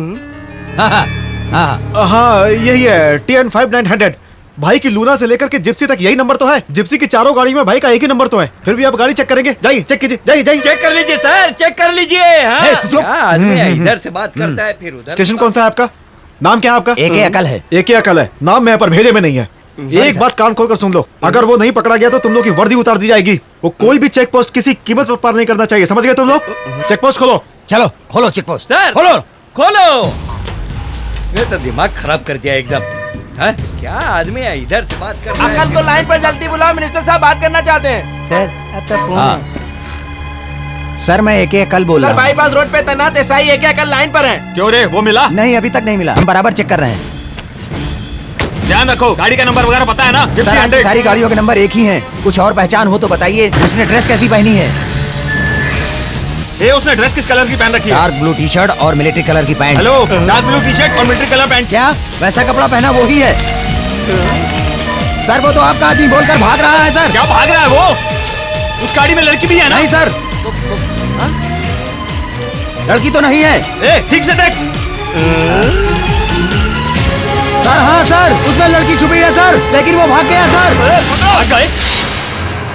हाँ यही है, TN5900। भाई की लूना से लेकर के जिप्सी तक यही नंबर तो है। जिप्सी की चारों गाड़ी में भाई का एक ही नंबर तो है। फिर भी आप गाड़ी चेक करेंगे? जाइए चेक कीजिए, जाइए जाइए। चेक कर लीजिए सर, चेक कर लीजिए। आदमी इधर से बात करता है फिर उधर। स्टेशन कौन सा है आपका? नाम क्या है आपका? एक ही अकल है। एक ही अकल है, नाम मैं पर भेजे में नहीं है। एक बात कान खोलकर सुन लो, अगर वो नहीं पकड़ा गया तो तुम लोग की वर्दी उतार दी जाएगी। वो कोई भी चेक पोस्ट किसी कीमत पर पार नहीं करना चाहिए, समझ गए तुम लोग? चेक पोस्ट खोलो। चलो खोलो चेक पोस्ट। सर खोलो खोलो। इसने तो दिमाग खराब कर दिया एकदम। है? क्या आदमी है, इधर से बात कर रहा है। अकल को लाइन पर जल्दी बुलाओ, मिनिस्टर साहब बात करना चाहते हैं। सर अब तो हाँ। सर मैं एक ही अकल बोल रहा हूँ। बाईपास रोड पे तैनात एसआई एक अकल लाइन पर है। क्यों रे, वो मिला? नहीं अभी तक नहीं मिला, हम बराबर चेक कर रहे हैं। ध्यान रखो, गाड़ी का नंबर वगैरह पता है ना? सर आपकी सारी गाड़ियों के नंबर एक ही हैं। कुछ और पहचान हो तो बताइए। उसने ड्रेस कैसी पहनी है? ये उसने ड्रेस किस कलर की पहन रखी है? डार्क ब्लू टी शर्ट और मिलिट्री कलर की pant. Hello, dark blue T shirt और मिलिट्री कलर पैंट। क्या वैसा कपड़ा पहना वो ही है? सर वो तो आपका आदमी बोलकर भाग रहा है सर। क्या भाग रहा है वो? उस गाड़ी में लड़की भी है ना? नहीं सर। लड़की तो नहीं है। ए, ठीक से देख। सर हाँ सर, उसमें लड़की छुपी है सर, लेकिन वो भाग गया सर। भाग गए?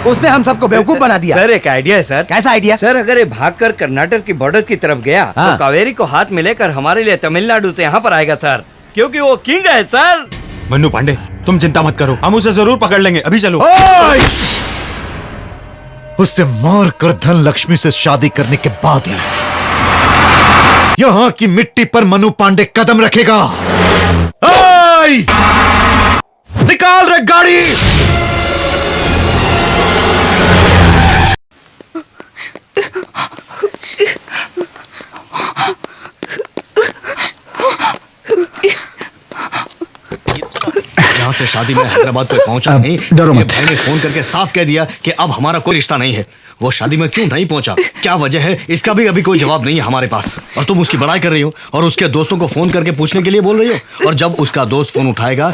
उसने हम सबको बेवकूफ बना दिया। सर एक आइडिया है सर। कैसा आइडिया? सर अगर ये भागकर कर्नाटक की बॉर्डर की तरफ गया तो कावेरी को हाथ में लेकर हमारे लिए तमिलनाडु से यहाँ पर आएगा सर, क्योंकि वो किंग है सर। मन्नू पांडे, तुम चिंता मत करो, हम उसे जरूर पकड़ लेंगे। अभी चलो। उससे मार कर धन लक्ष्मी से शादी करने के बाद ही यहाँ की मिट्टी पर मनु पांडे कदम रखेगा। निकाल रे गाड़ी। यहाँ से शादी में हैदराबाद कोई पहुंचा नहीं। डरो मत। भाई ने फोन करके साफ कह दिया कि अब हमारा कोई रिश्ता नहीं है। वो शादी में क्यों नहीं पहुंचा, क्या वजह है, इसका भी अभी कोई जवाब नहीं है हमारे पास। और तुम उसकी बड़ाई कर रही हो और उसके दोस्तों को फोन करके पूछने के लिए बोल रही हो। और जब उसका दोस्त फोन उठाएगा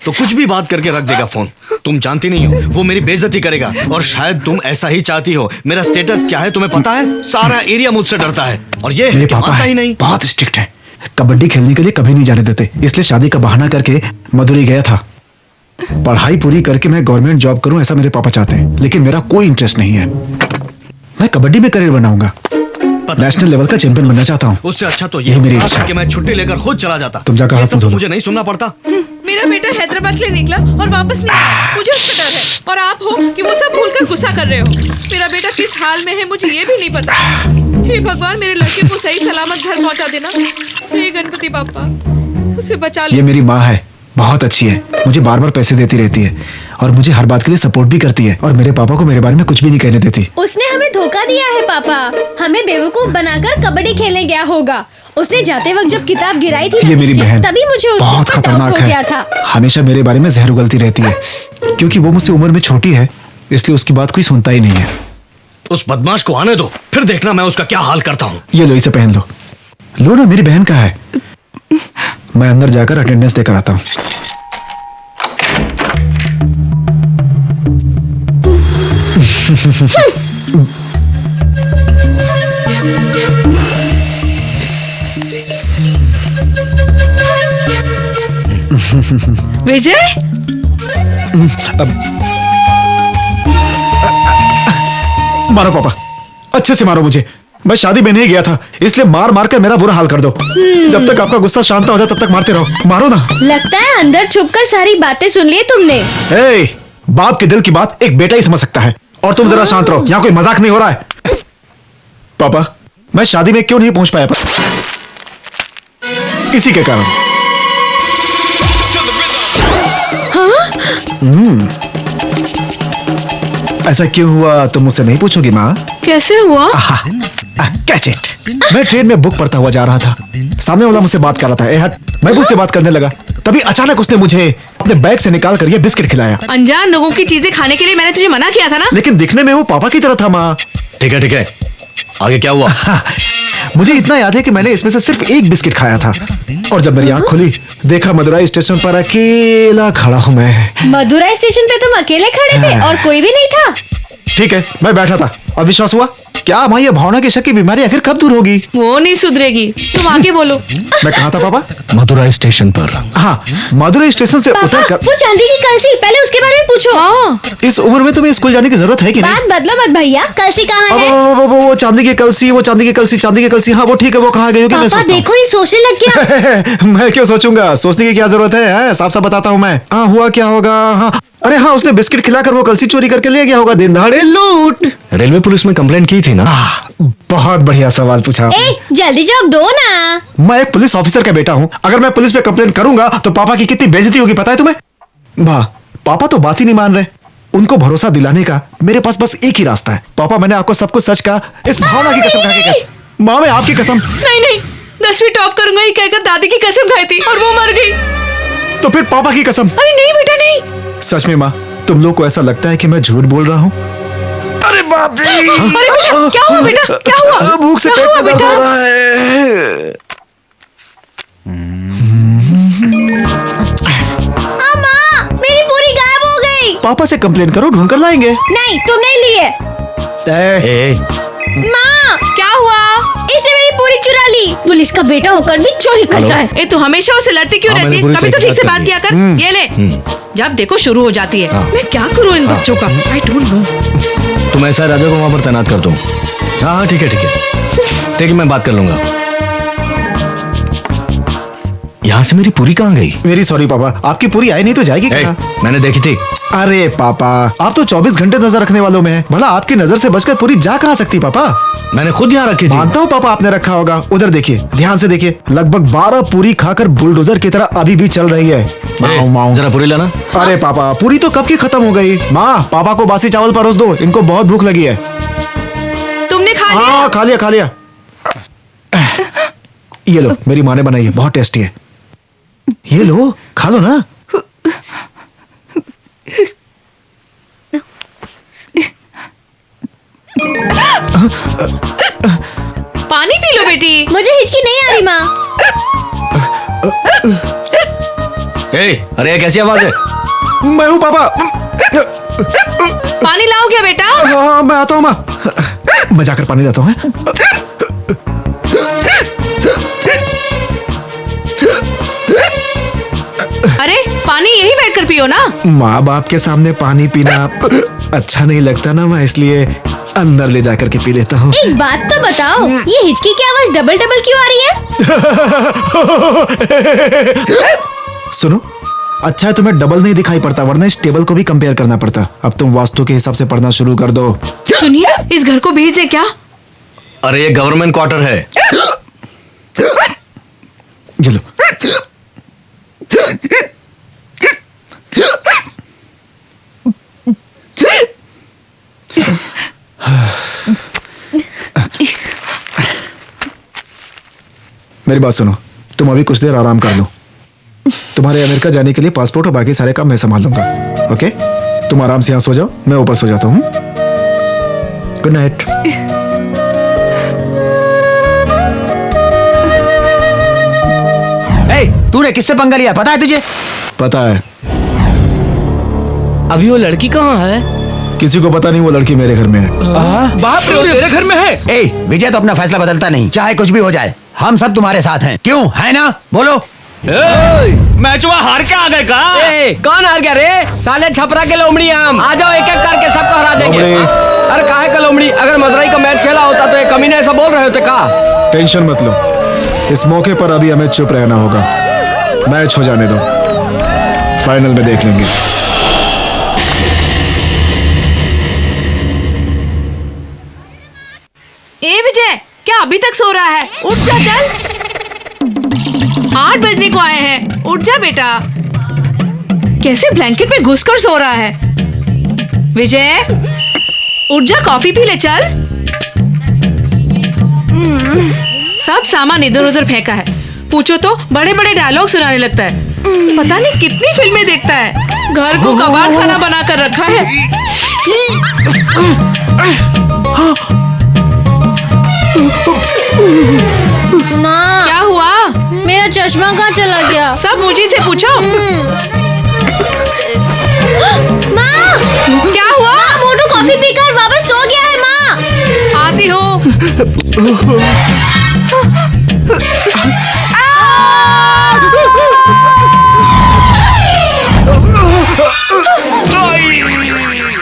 तो कुछ भी बात करके रख देगा फोन। तुम जानती नहीं हो, वो मेरी बेइज्जती करेगा। और शायद तुम ऐसा ही चाहती हो। मेरा स्टेटस क्या है तुम्हें पता है? सारा एरिया मुझसे डरता है। और ये मेरे पापा ही नहीं, बहुत स्ट्रिक्ट है, कबड्डी खेलने के लिए कभी नहीं जाने देते। इसलिए शादी का बहाना करके मदुरई गया था। पढ़ाई पूरी करके मैं गवर्नमेंट जॉब करूं ऐसा मेरे पापा चाहते हैं, लेकिन मेरा कोई इंटरेस्ट नहीं है। मैं कबड्डी में करियर बनाऊंगा, नेशनल लेवल का चैंपियन बनना चाहता हूँ। उससे अच्छा तो यही मेरी इच्छा है कि मैं छुट्टी लेकर खुद चला जाता। तुम जाकर हाथ धो लो। मुझे नहीं सुनना पड़ता। मेरा बेटा हैदराबाद के लिए निकला और वापस नहीं आया। मुझे उसका डर है और आप हो कि वो सब भूलकर गुस्सा कर रहे हो। मेरा बेटा किस हाल में है मुझे ये भी नहीं पता। हे भगवान, मेरे लड़के को सही सलामत घर पहुंचा देना। हे गणपति बाप्पा, उसे बचा ले। ये मेरी माँ है, बहुत अच्छी है, मुझे बार बार पैसे देती रहती है और मुझे हर बात के लिए सपोर्ट भी करती है। और मेरे पापा को मेरे बारे में कुछ भी नहीं कहने देती। उसने हमें धोखा दिया है पापा, हमें बेवकूफ बनाकर कबड्डी खेलने गया होगा। उसने जाते वक्त जब किताब गिराई थी ये मेरी बहन तभी मुझे उसके बहुत ऊपर खतरनाक डाउट हो गया है, था। हमेशा मेरे बारे में जहर उगलती रहती है। क्योंकि वो मुझसे उम्र में छोटी है, इसलिए उसकी बात कोई सुनता ही नहीं है। उस बदमाश को आने दो, फिर देखना मैं उसका क्या हाल करता हूँ। ये लो, इसे पहन लो। लो ना, मेरी बहन का है। मैं अंदर जाकर अटेंडेंस देकर आता हूँ। विजय, मारो पापा, अच्छे से मारो मुझे। मैं शादी में नहीं गया था, इसलिए मार मार कर मेरा बुरा हाल कर दो। जब तक आपका गुस्सा शांत हो जाए तब तक मारते रहो। मारो ना। लगता है अंदर छुपकर सारी बातें सुन ली तुमने। ए, बाप के दिल की बात एक बेटा ही समझ सकता है। और तुम जरा शांत रहो, यहाँ कोई मजाक नहीं हो रहा है। पापा, मैं शादी में क्यों नहीं पहुंच पाया? इसी के कारण। ऐसा क्यों हुआ तुम मुझसे नहीं पूछोगी माँ? कैसे हुआ? Catch it. मैं ट्रेन में बुक पढ़ता हुआ जा रहा था, सामने वाला मुझसे बात कर रहा था। ए हट, मैं भी उससे बात करने लगा, तभी अचानक उसने मुझे अपने बैग से निकाल कर ये बिस्किट खिलाया। अनजान लोगों की चीजें खाने के लिए मैंने तुझे मना किया था ना। लेकिन दिखने में वो पापा की तरह था माँ। ठीक है, आगे क्या हुआ? मुझे इतना याद है कि मैंने इसमें से सिर्फ एक बिस्किट खाया था। और जब मेरी आंख खुली, देखा मदुराई स्टेशन पर अकेला खड़ा हूँ मैं। मदुराई स्टेशन पे तुम अकेले खड़े थे और कोई भी नहीं था? ठीक है, मैं बैठा था। अब विश्वास हुआ? क्या माँ, ये भावना के शक की बीमारी आखिर कब दूर होगी? वो नहीं सुधरेगी, तुम आगे बोलो। मैं कहाँ था पापा? मदुराई स्टेशन पर। हाँ, मदुराई स्टेशन से उतर कर। वो चांदी की कलसी, पहले उसके बारे में पूछो। हाँ। इस उम्र में तुम्हें स्कूल जाने की जरूरत है कि नहीं? बात बदलो मत भैया, कलसी कहाँ है? वो चांदी की कलसी, वो चांदी की कलसी। हाँ वो ठीक है, वो कहाँ गई होगी? मैं सोचता हूँ। देखो ये सोचने लग गया। मैं क्यों सोचूंगा, सोचने की क्या जरूरत है? साफ साफ बताता हूँ मैं। हाँ, हुआ क्या होगा? हाँ, अरे हाँ, उसने बिस्किट खिलाकर वो कलसी चोरी करके ले गया होगा। दिन दहाड़े लूट। रेलवे पुलिस में कंप्लेंट की थी ना? बहुत बढ़िया सवाल पूछा। जल्दी जवाब दो ना। मैं एक पुलिस ऑफिसर का बेटा हूँ, अगर मैं पुलिस पे कंप्लेंट करूंगा तो पापा की कितनी बेइज्जती होगी पता है तुम्हें? वाह, पापा तो बात ही नहीं मान रहे। उनको भरोसा दिलाने का मेरे पास बस एक ही रास्ता है। पापा, मैंने आपको सब कुछ सच कहा, इस भावना की कसम खा के। माँ, मैं आपकी कसम। नहीं, 10वीं टॉप करूंगा ये कहकर दादी की कसम खाई थी और वो मर गई। तो फिर पापा की कसम। अरे नहीं बेटा, नहीं। सच में माँ, तुम लोग को ऐसा लगता है कि मैं झूठ बोल रहा हूँ? अरे बाप रे! अरे बेटा, क्या हुआ बेटा? क्या हुआ? भूख से पेट में दर्द हो रहा है। माँ, मेरी पूरी गायब हो गई। पापा से कंप्लेन करो, ढूंढ कर लाएंगे। नहीं, तुम नहीं लिए। ए, माँ, क्या हुआ? इसने मेरी पूरी चुरा ली। पुलिस का बेटा होकर भी चोरी करता है। ए, तू हमेशा उसे लड़ती क्यों हाँ, रहती है? मैंने कभी तो पूरी ठीक से बात तहकीकात किया कर। कर ये ले, जब देखो शुरू हो जाती है। मैं क्या करूँ इन बच्चों का? I don't know. तुम ऐसा राजा को वहां पर तैनात कर दो। हाँ हाँ ठीक है ठीक है ठीक है, मैं बात कर लूंगा। यहाँ से मेरी पूरी कहाँ गई? मेरी सॉरी पापा, आपकी पूरी आई नहीं तो जाएगी कहाँ? मैंने देखी थी। अरे पापा, आप तो 24 घंटे नजर रखने वालों में हैं। भला आपकी नजर से बचकर पूरी जा कहाँ सकती पापा? मैंने खुद यहाँ रखी थी। मानता हूँ पापा आपने रखा होगा। उधर देखिए, ध्यान से देखिए, लगभग 12 पूरी खाकर बुलडोजर की तरह अभी भी चल रही है। माओ माओ। जरा पूरी लाना। अरे पापा, पूरी तो कब की खत्म हो गई। माँ, पापा को बासी चावल परोस दो, इनको बहुत भूख लगी है। तुमने खा लिया? हाँ खा लिया खा लिया। ये लो, मेरी माँ ने बनाई है, बहुत टेस्टी है। ये लो, खा लो ना। पानी पी लो बेटी। मुझे हिचकी नहीं आ रही माँ। अरे कैसी आवाज है? मैं हूँ पापा। पानी लाओ क्या बेटा? हाँ मैं आता हूँ माँ। मैं जाकर पानी लाता हूँ। अरे पानी यही बैठकर पियो ना। माँ बाप के सामने पानी पीना अच्छा नहीं लगता ना माँ, इसलिए अंदर ले जाकर के पी लेता हूँ। एक बात तो बताओ, ये हिचकी की आवाज डबल डबल क्यों आ रही है? सुनो, अच्छा है तुम्हें डबल नहीं दिखाई पड़ता, वरना इस टेबल को भी कंपेयर करना पड़ता। अब तुम वास्तु के हिसाब से पढ़ना शुरू कर दो। सुनिए, इस घर को भेज दे क्या? अरे ये गवर्नमेंट क्वार्टर है। ये लो। मेरी बात सुनो, तुम अभी कुछ देर आराम कर लो। तुम्हारे अमेरिका जाने के लिए पासपोर्ट और बाकी सारे काम मैं संभाल लूंगा। ओके, तुम आराम से यहाँ सो जाओ, मैं ऊपर सो जाता हूँ। Good night. तूने किससे पंगा लिया, पता है तुझे? पता है। अभी वो लड़की कहाँ है? किसी को पता नहीं, वो लड़की मेरे घर में है। बाप रे, वो तेरे घर में है? ए, विजय तो अपना फैसला बदलता नहीं, चाहे कुछ भी हो जाए। हम सब तुम्हारे साथ हैं, क्यों है ना? बोलो। मैच हुआ, हार के आ गए का? कौन हार गया रे? साले छपरा के लोमड़ी हम। आ जाओ, एक एक करके सबको हरा देंगे। अरे काहे का लोमड़ी? अगर मदुरई का मैच खेला होता तो ये कमीने ऐसा बोल रहे होते का? टेंशन मत लो, इस मौके पर अभी हमें चुप रहना होगा। मैच हो जाने दो, फाइनल में देख लेंगे। ए विजय, क्या अभी तक सो रहा है? उठ जा, चल। 8 बजने को आए हैं, उठ जा बेटा। कैसे ब्लैंकेट में घुसकर सो रहा है? विजय, उठ जा, कॉफी पी ले, चल। सब सामान इधर उधर फेंका है। पूछो तो बड़े बड़े डायलॉग सुनाने लगता है। पता नहीं कितनी फिल्में देखता है। घर को कबाड़ खाना बना कर रखा है। माँ, क्या हुआ? मेरा चश्मा कहाँ चला गया? सब मुझे से पूछो। माँ, क्या हुआ? माँ, मोटू कॉफी पीकर वापस सो गया है। माँ, आती हो।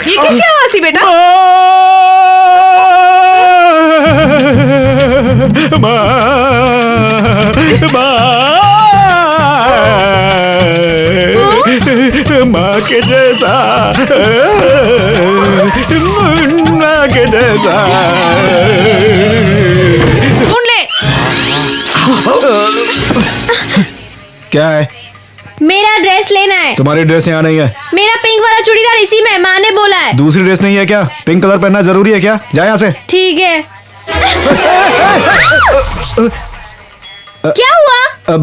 ये कैसी आवाज थी बेटा? माँ के जैसा, माँ के जैसा। सुन ले। क्या है? मेरा ड्रेस लेना है। तुम्हारी ड्रेस यहाँ नहीं है। मेरा पिंक वाला चूड़ीदार इसी में, माँ ने बोला है। दूसरी ड्रेस नहीं है क्या? पिंक कलर पहनना जरूरी है क्या? जा यहाँ से। ठीक है। क्या हुआ? अब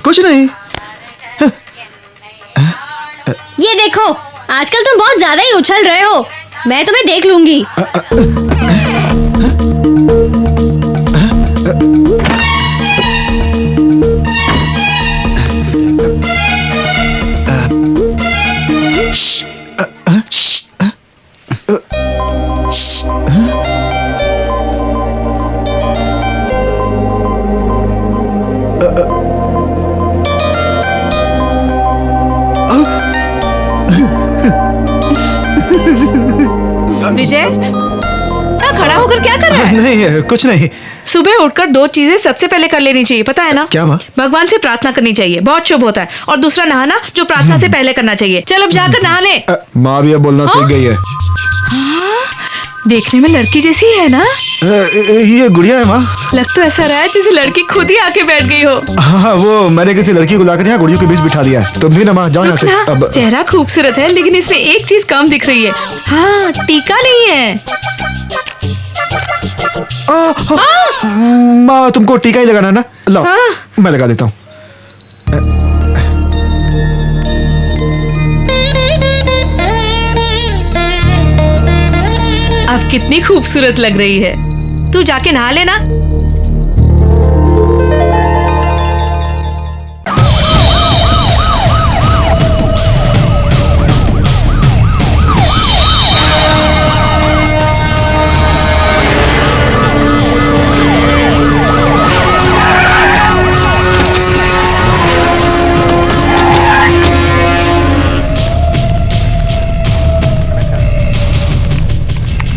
कुछ नहीं। ये देखो, आजकल तुम बहुत ज्यादा ही उछल रहे हो। मैं तुम्हें देख लूंगी। विजय, क्या खड़ा होकर क्या कर रहा है? नहीं कुछ नहीं। सुबह उठकर 2 चीजें सबसे पहले कर लेनी चाहिए, पता है ना? क्या माँ? भगवान से प्रार्थना करनी चाहिए, बहुत शुभ होता है। और दूसरा नहाना, जो प्रार्थना से पहले करना चाहिए। चल अब जाकर नहा ले। माँ भी अब बोलना सीख गई है। देखने में लड़की जैसी है ना? ये गुड़िया है माँ। लग तो ऐसा रहा है जैसे लड़की खुद ही आके बैठ गई हो। हाँ, वो मैंने किसी लड़की को लाकर यहाँ गुड़ियों के बीच बिठा दिया है। तुम भी ना माँ, जाओ यहाँ से। अब चेहरा खूबसूरत है, लेकिन इसमें एक चीज कम दिख रही है। हाँ, टीका नहीं है। माँ तुमको टीका ही लगाना है ना? लो मैं लगा देता हूँ। अब कितनी खूबसूरत लग रही है। तू जाके नहा लेना।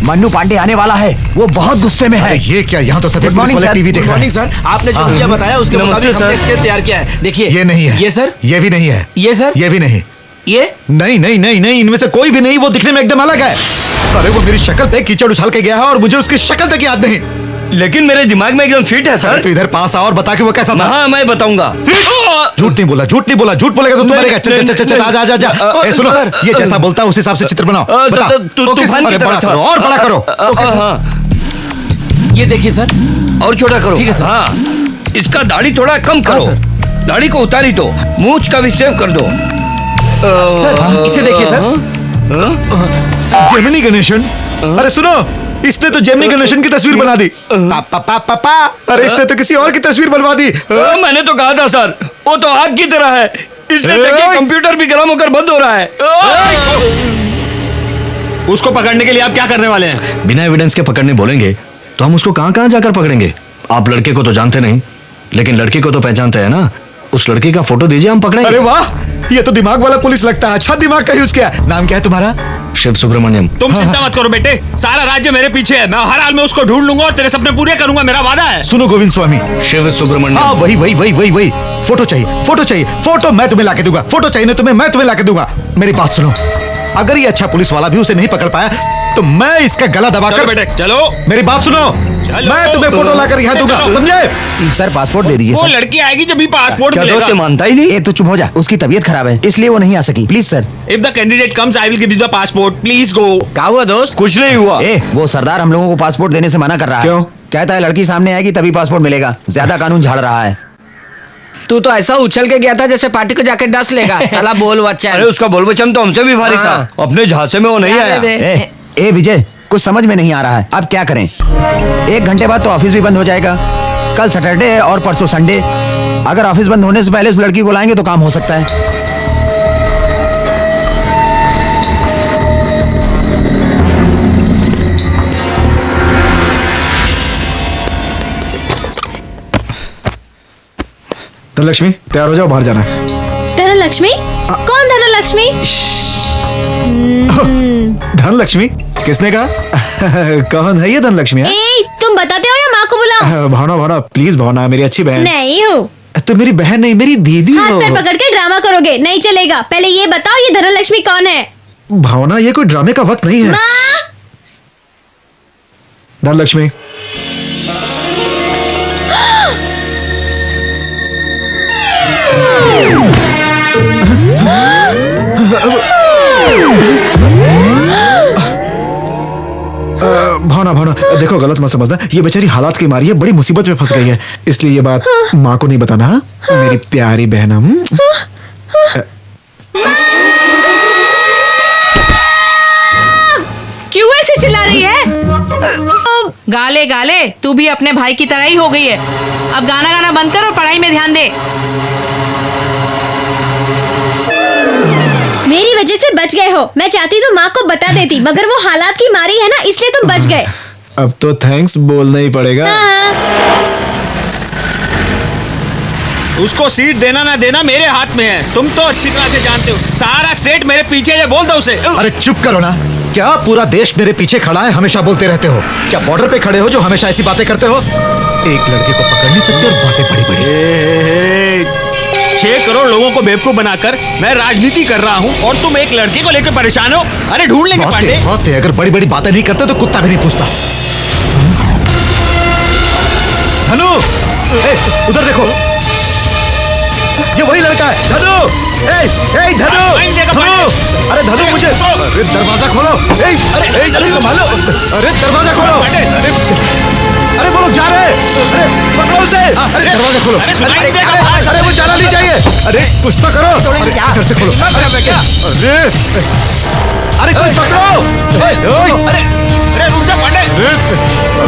मन्नू पांडे आने वाला है, वो बहुत गुस्से में है। ये क्या, यहाँ तो सभी पुलिस वाले टीवी देख रहे हैं। सर, आपने जो भैया बताया उसके मुताबिक हमने स्केच तैयार किया है। देखिए ये नहीं है। ये सर, ये भी नहीं है। ये सर, ये भी नहीं। ये नहीं नहीं नहीं नहीं, इनमें से कोई भी नहीं। वो दिखने में एकदम अलग है। अरे वो मेरी शक्ल पे कीचड़ उछाल के गया है और मुझे उसकी शक्ल तक याद नहीं। लेकिन मेरे दिमाग में एकदम फिट है सर। तो इधर पास आओ और बता कि वो कैसा था। हाँ मैं बताऊंगा। झूठ नहीं बोला, झूठ नहीं बोला। झूठ बोलेगा तो तू मरेगा। चल चल चल, आजा आजा आजा। ए सुनो, ये जैसा बोलता है उस हिसाब से चित्र बनाओ। बता। तूफान बड़ा करो और बड़ा करो। ये देखिए सर, और छोटा करो। ठीक है सर। हाँ, इसका दाढ़ी थोड़ा कम करो। दाढ़ी को उतारी दो, मूंछ का भी सेव कर दो। सर इसे देखिए सर। जेमिनी गणेशन। अरे सुनो, इसने तो जेमिनी गणेशन की तस्वीर बना दी। पापा, अरे इसने तो किसी और की तस्वीर बनवा दी। मैंने तो कहा था सर, वो तो आग की तरह है। इसने देखिए कंप्यूटर भी गर्म होकर बंद हो रहा है। उसको पकड़ने के लिए आप क्या करने वाले हैं? बिना एविडेंस के पकड़ने बोलेंगे तो हम उसको कहाँ कहाँ जाकर पकड़ेंगे? आप लड़के को तो जानते नहीं, लेकिन लड़की को तो पहचानते हैं ना। उस लड़की का फोटो दीजिए, हम पकड़ेंगे। अरे वाह, ये तो दिमाग वाला पुलिस लगता है। अच्छा दिमाग का यूज किया। नाम क्या है तुम्हारा? शिव सुब्रमण्यम। तुम चिंता मत करो बेटे, सारा राज्य मेरे पीछे है। मैं हर हाल में उसको ढूंढ लूंगा और तेरे सपने पूरे करूंगा, मेरा वादा है। सुनो गोविंद स्वामी। शिव सुब्रमण्यम। हाँ वही वही वही वही वही। फोटो चाहिए, फोटो चाहिए। फोटो मैं तुम्हें लाके दूंगा। फोटो चाहिए ना तुम्हें, मैं तुम्हें लाके दूंगा। मेरी बात सुनो, अगर ये अच्छा पुलिस वाला भी उसे नहीं पकड़ पाया तो मैं इसका गला दबाकर। बेटे चलो, मेरी बात सुनो, मैं तुम्हें फोटो लाकर यहाँ दूंगा, समझे? सर पासपोर्ट दे दीजिए। वो लड़की आएगी जब भी पासपोर्ट क्या मिलेगा। दोस्त मानता ही नहीं? ए तो चुप हो जा, उसकी तबीयत खराब है इसलिए वो नहीं आ सकी। Please sir. If the candidate comes I will give you the passport, please go. क्या हुआ दोस्त? कुछ नहीं हुआ। ए वो सरदार हम लोगों को पासपोर्ट देने से मना कर रहा है। क्यों? कहता है लड़की सामने आएगी तभी पासपोर्ट मिलेगा। ज्यादा कानून झाड़ रहा है। तू तो ऐसा उछल के गया था जैसे पार्टी को जाके डस लेगा। साला बोल वचन। अरे उसका बोल वचन तो हमसे भी भारी था। अपने झांसे में वो नहीं आया। ए विजय, कुछ समझ में नहीं आ रहा है, अब क्या करें? 1 घंटे बाद तो ऑफिस भी बंद हो जाएगा। कल सैटरडे है और परसों संडे। अगर ऑफिस बंद होने से पहले उस लड़की को लाएंगे तो काम हो सकता है। धनलक्ष्मी तैयार हो जाओ, बाहर जाना है। धनलक्ष्मी? कौन धनलक्ष्मी? धनलक्ष्मी किसने कहा? कौन है ये धनलक्ष्मी? ए, तुम बताते हो या माँ को बुलाओ? भावना भावना प्लीज, भावना मेरी अच्छी बहन। नहीं हूँ। तो मेरी बहन नहीं, मेरी दीदी हाथ हो। पैर पकड़ के ड्रामा करोगे? नहीं चलेगा। पहले ये बताओ ये धनलक्ष्मी कौन है? भावना ये कोई ड्रामे का वक्त नहीं है। धनलक्ष्मी भावना भावना देखो, गलत मत समझना। ये बेचारी हालात की मारी है, बड़ी मुसीबत में फंस गई है, इसलिए ये बात माँ को नहीं बताना। मेरी प्यारी बहन। क्यों ऐसे चिल्ला रही है? गाले गाले, तू भी अपने भाई की तरह ही हो गई है। अब गाना गाना बंद कर और पढ़ाई में ध्यान दे। मेरी वजह से बच गए हो। मैं चाहती तो माँ को बता देती, मगर वो हालात की मारी है ना, इसलिए तुम बच गए। अब तो थैंक्स बोलना ही पड़ेगा। उसको सीट देना ना देना मेरे हाथ में है। तुम तो अच्छी तरह से जानते हो, सारा स्टेट मेरे पीछे है। बोल दो उसे। अरे चुप करो ना, क्या पूरा देश मेरे पीछे खड़ा है? हमेशा बोलते रहते हो। क्या बॉर्डर पे खड़े हो जो हमेशा ऐसी बातें करते हो? एक लड़के को पकड़ नहीं सकते और बातें बड़ी बड़ी। 6 करोड़ लोगों को बेवकूफ बनाकर मैं राजनीति कर रहा हूँ और तुम एक लड़के को लेकर परेशान हो। अरे ढूंढ लेंगे पांडे। बातें अगर बड़ी बड़ी बातें नहीं करते तो कुत्ता भी नहीं पूछता। धनु, उधर देखो, ये वही लड़का है। धनु, धनु, अरे धनु मुझे, अरे दरवाजा खोलो, अरे संभालो, अरे दरवाजा खोलो, अरे वो लोग जा रहे हैं, अरे पकड़ो उसे, अरे दरवाजा खोलो, अरे वो जाना नहीं चाहिए, अरे कुछ तो करो, इधर से खोलो, अरे कोई पकड़ो, अरे रुक जा पांडे,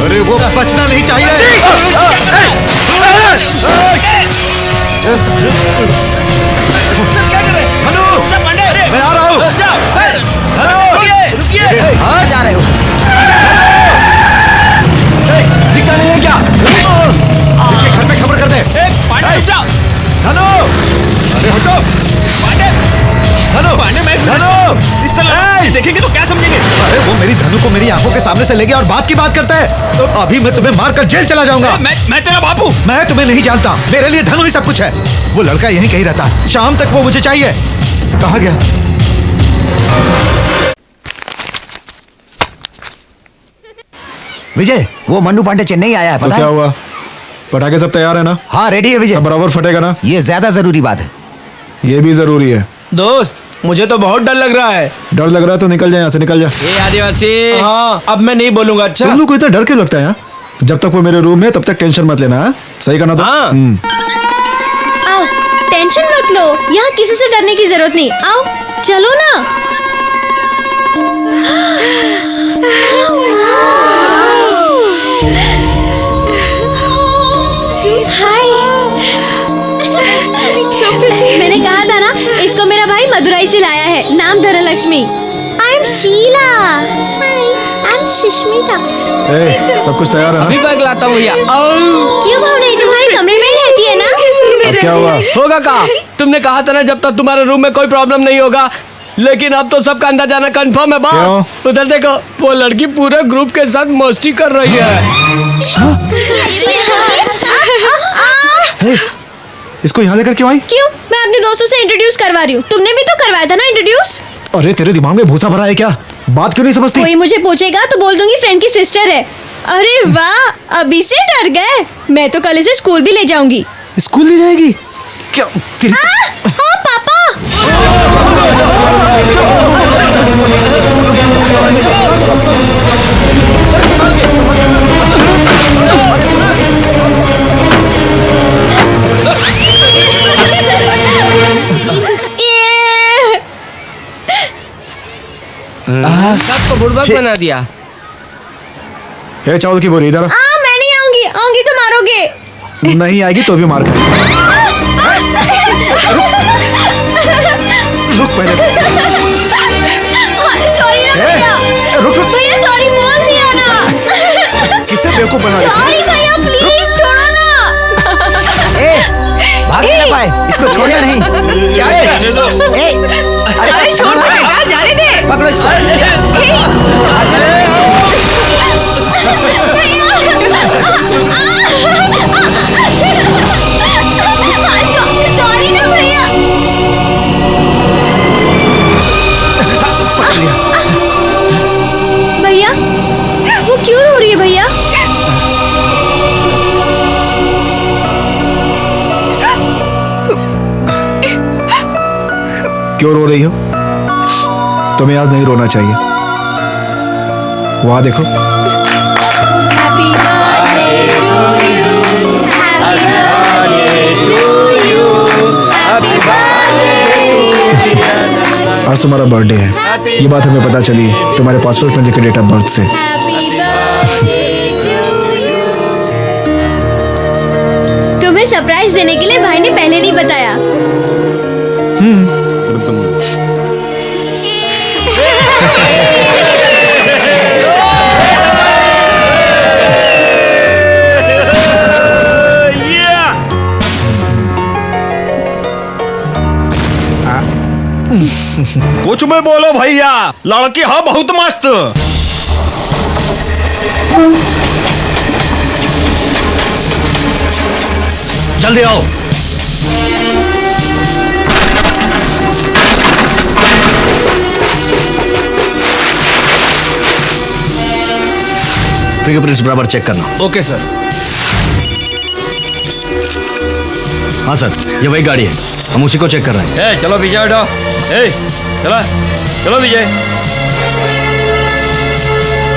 अरे वो बचना नहीं चाहिए। हेलो, मैं आ रहा हूँ। रुकिए, कहाँ जा रहे हो? दिखता नहीं है क्या? इसके घर पे खबर कर दे। पांडे रुक जा। धनु, अरे हटो। पांडे, धनु, पांडे मैं धनु, इस तरह देखेंगे तो क्या समझेंगे? अरे वो मेरी धनु को मेरी आंखों के सामने से ले गया और बात की बात करता है। तो अभी मैं तुम्हें मारकर जेल चला जाऊंगा। मैं तेरा बापू। मैं तुम्हें नहीं जानता, मेरे लिए धनु ही सब कुछ है। वो लड़का यहीं कहीं रहता है, शाम तक वो मुझे चाहिए। कहाँ गया? विजय, वो मन्नू पांडे चेन्नई आया है, तो पता क्या है? हुआ? पटाखे सब तैयार है ना? हाँ रेडी है विजय। बराबर फटेगा ना? ये ज्यादा जरूरी बात है। ये भी जरूरी है। दोस्त, मुझे तो बहुत डर लग रहा है। डर लग रहा है तो निकल जा यहाँ से, निकल जा। ये आदिवासी। हाँ, अब मैं नहीं बोलूंगा। अच्छा, तुम लोग को इतना डर क्यों लगता है? यहाँ जब तक वो मेरे रूम में, तब तक टेंशन मत लेना। सही करना तो। आओ, टेंशन मत लो, यहाँ किसी से डरने की जरूरत नहीं। आओ, चलो ना। हाय, मैंने कहा था ना, इसको मेरा भाई मदुराई से लाया है। नाम Dhanalakshmi. I am Sheela. I am Sushmita. सब कुछ तैयार है ना? अभी बैग लाता हूँ भैया। क्यों भाव नहीं, तुम्हारे कमरे में ही रहती है ना? अब क्या हुआ? होगा कहा? तुमने कहा था ना जब तक तुम्हारे रूम में कोई प्रॉब्लम नहीं होगा, लेकिन अब तो सबका अंदर जाना कंफर्म है बॉस। उधर देखो, वो लड़की पूरे ग्रुप के साथ मस्ती कर रही है। इसको यहाँ लेकर क्यों आई? क्यों? मैं अपने दोस्तों से इंट्रोड्यूस करवा रही हूँ। तुमने भी तो करवाया था ना इंट्रोड्यूस? अरे तेरे दिमाग में भूसा भरा है क्या? बात क्यों नहीं समझती? कोई मुझे पूछेगा तो बोल दूंगी फ्रेंड की सिस्टर है। अरे वाह, अभी से डर गए। मैं तो कल इसे स्कूल भी ले जाऊंगी। स्कूल ले जाएगी? क्या तेरी... हाँ पापा। सबको बुड़बक बना दिया। ये चावल की बोरी इधर। मैं नहीं आऊंगी, आऊंगी तो मारोगे। नहीं आएगी तो भी मार खा। रुक पहले। सॉरी ना भैया। रुक। भैया सॉरी बोल दिया ना। किससे बेवकूफ बना रही? सॉरी भैया, प्लीज छोड़ो ना। भाग ना पाए, इसको छोड़ना नहीं। क्या है? अरे छोड़ दे बेटा, जाने दे। पकड़ो इसको। सॉरी ना भैया। भैया, वो क्यों रो रही है भैया? क्यों रो रही हो? तुम्हें आज नहीं रोना चाहिए। वहां देखो। Happy birthday to you. Happy birthday to you. Happy birthday. आज तुम्हारा बर्थडे है, ये बात हमें पता चली तुम्हारे पासपोर्ट में लिखे डेट ऑफ बर्थ से। Happy birthday to you. तुम्हें सरप्राइज देने के लिए भाई ने पहले नहीं बताया। कोच में बोलो भैया, लड़की है बहुत मस्त। जल्दी आओ। फिंगरप्रिंट्स बराबर चेक करना। Okay sir. हाँ सर, ये वही गाड़ी है, हम उसी को चेक कर रहे हैं। ए, चलो विजय हटो। ए, चलो चलो विजय।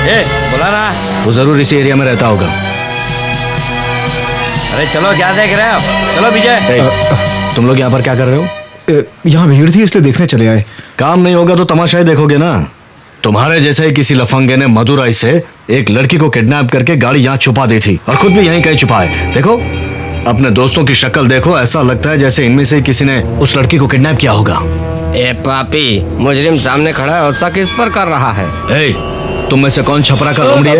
ए, बोला ना। वो जरूर इसी एरिया में रहता होगा। अरे चलो, क्या देख रहे हो? चलो विजय। तुम लोग यहाँ पर क्या कर रहे हो? यहाँ भीड़ थी इसलिए देखने चले आए। काम नहीं होगा तो तमाशा ही देखोगे ना। तुम्हारे जैसे ही किसी लफंगे ने मदुराई से एक लड़की को किडनैप करके गाड़ी यहाँ छुपा दी थी और खुद भी यहीं कहीं छुपा है। देखो, अपने दोस्तों की शक्ल देखो, ऐसा लगता है जैसे इनमें से किसी ने उस लड़की को किडनैप किया होगा। ए पापी, मुजरिम सामने खड़ा है और शक किस पर कर रहा है? ए, तुम में से कौन छपरा का लोमड़ी है?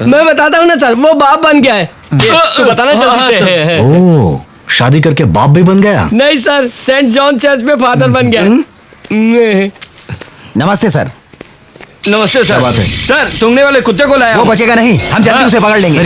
मैं बताता हूँ ना सर, वो बाप बन गया है। तू बताना जल्दी से। ओह, शादी करके बाप भी बन गया? नहीं सर, सेंट जॉन चर्च में फादर बन गया। नमस्ते सर। नमस्ते सर। बात है? सर, सूंघने वाले कुत्ते को लाया। वो बचेगा नहीं, हम जल्दी उसे पकड़ लेंगे।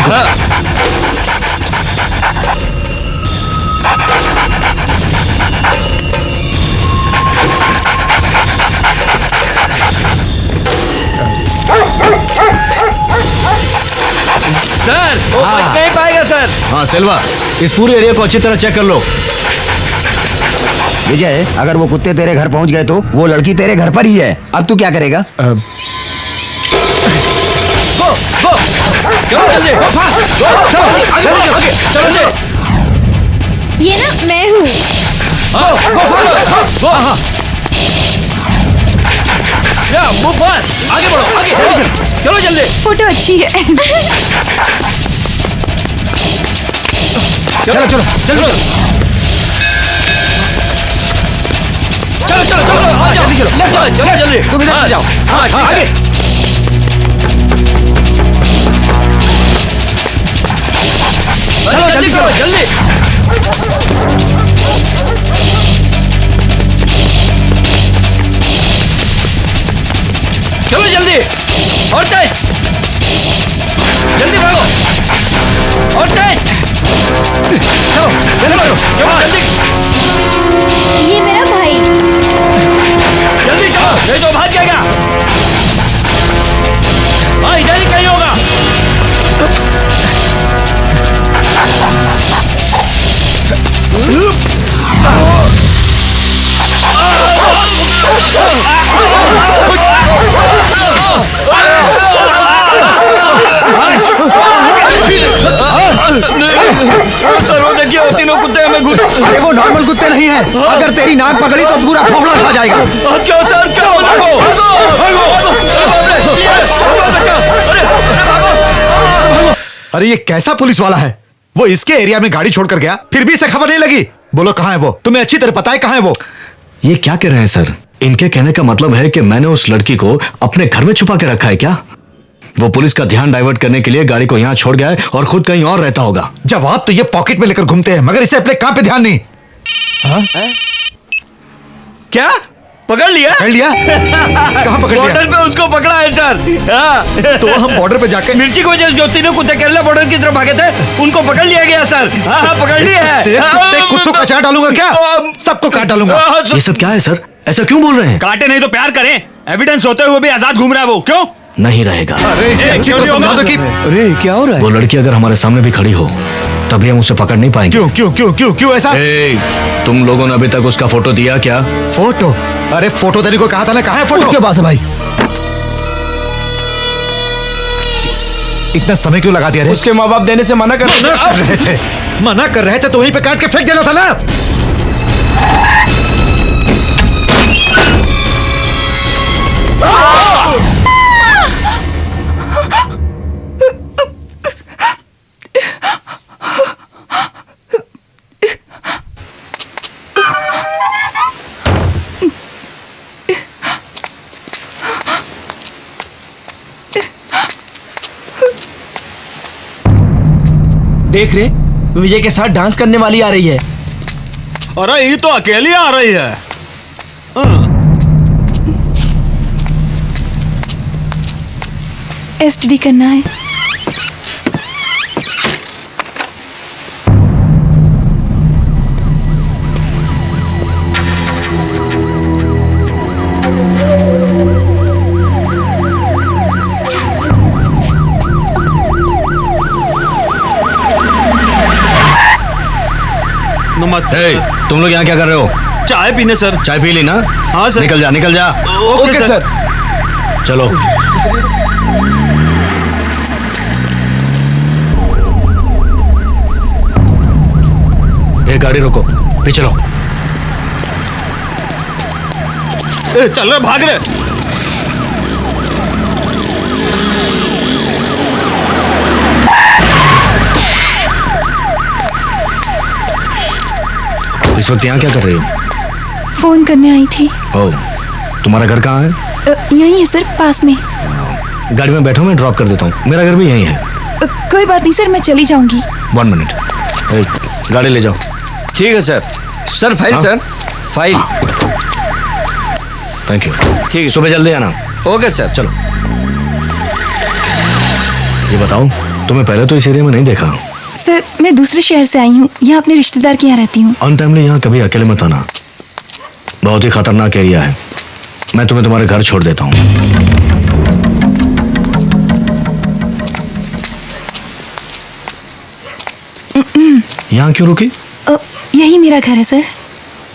सर, वो बच नहीं पाएगा सर। हाँ सिल्वा, इस पूरे एरिया को अच्छी तरह चेक कर लो। विजय, अगर वो कुत्ते तेरे घर पहुंच गए तो वो लड़की तेरे घर पर ही है। अब तू क्या करेगा? गो, चलो जल्दी, गो फास्ट, गो, चलो आगे, चलो चलो। ये ना मैं हूँ। गो फास्ट, गो। या मूव फास्ट, आगे बढ़ो, आगे चलो जल्दी। फोटो अच्छी है। चलो चलो चलो चलो चलो चलो, आ जाओ, चलो जल्दी, तुम इधर जाओ। हाँ आगे। चलो जल्दी करो, जल्दी। चलो जल्दी, और तेज, जल्दी भागो, और तेज, चलो चलो चलो जल्दी। ये मेरा भाई। जल्दी चलो, नहीं तो भाग जाएगा। हाँ, इधर ही कहीं होगा। सर, वो देखिए, तीनों कुत्ते हमें घुस। अरे वो नॉर्मल कुत्ते नहीं है, अगर तेरी नाक पकड़ी तो पूरा खोपड़ा खा जाएगा। क्यों सर, क्यों? अरे ये कैसा पुलिस वाला है? वो इसके एरिया में गाड़ी छोड़कर गया, फिर भी इसे खबर नहीं लगी। बोलो कहाँ है वो? तुम्हें अच्छी तरह पता है कहाँ है वो? ये क्या कह रहे हैं सर? इनके कहने का मतलब है कि मैंने उस लड़की को अपने घर में छुपा के रखा है क्या? वो पुलिस का ध्यान डाइवर्ट करने के लिए गाड़ी को यहाँ छोड़ गया है और खुद कहीं और रहता होगा। जवाब तो ये पॉकेट में लेकर घूमते हैं, मगर इसे अपने काम पे ध्यान नहीं। हाँ? क्या पकड़ लिया? पकड़ लिया? कहाँ पकड़ लिया? बॉर्डर पे उसको पकड़ा है सर। हाँ। तो हम बॉर्डर पे जाकर मिर्ची की वजह से जो तीनों कुत्ते केरला बॉर्डर की तरफ भागे थे, उनको पकड़ लिया गया सर। हाँ, पकड़ लिया है। कुत्तों का चाट डालूंगा क्या? सबको काट डालूंगा। ये सब क्या है सर? ऐसा क्यों बोल रहे हैं? काटे नहीं तो प्यार करें। एविडेंस होते हुए भी आजाद घूम रहा है वो, क्यों? नहीं रहेगा। अरे इसे अच्छी तरह समझा दो कि अरे क्या हो रहा है? वो लड़की अगर हमारे सामने भी खड़ी हो तभी हम उसे पकड़ नहीं पाएंगे। क्यों क्यों क्यों क्यों क्यों ऐसा? तुम लोगों ने अभी तक उसका फोटो दिया क्या? फोटो? अरे फोटो देने को कहा था ना, कहाँ है फोटो? उसके पास है भाई। इतना समय क्यों लगा दिया रे? उसके माँ बाप देने से मना कर रहे थे। मना कर रहे थे तो वहीं पे काट के फेंक देना था ना। देख रहे, विजय के साथ डांस करने वाली आ रही है। अरे ये तो अकेली आ रही है। एसटीडी करना है। नमस्ते। तुम लोग यहाँ क्या कर रहे हो? चाय पीने सर। चाय पी ली ना? हाँ सर। निकल जा निकल जा। Okay sir. चलो। एक गाड़ी रोको, पीछे लो। चल रहे, भाग रहे। इस वक्त यहाँ क्या कर रही हो? फोन करने आई थी। ओह, तुम्हारा घर कहाँ है? यही है सर, पास में। गाड़ी में बैठो, मैं ड्रॉप कर देता हूँ। मेरा घर भी यहीं है। कोई बात नहीं सर, मैं चली जाऊंगी। 1 मिनट। गाड़ी ले जाओ। ठीक है सर। Sir file. हाँ? Sir file. Thank you. ठीक है, सुबह जल्दी आना। Okay sir. चलो। ये बताओ, तुम्हें पहले तो इस एरिया में नहीं देखा। सर मैं दूसरे शहर से आई हूँ, यहाँ अपने रिश्तेदार के यहाँ रहती हूँ। अनटाइमली यहाँ कभी अकेले मत आना, बहुत ही खतरनाक एरिया है। मैं तुम्हें तुम्हारे घर छोड़ देता हूँ। यहाँ क्यों रुकी? यही मेरा घर है सर।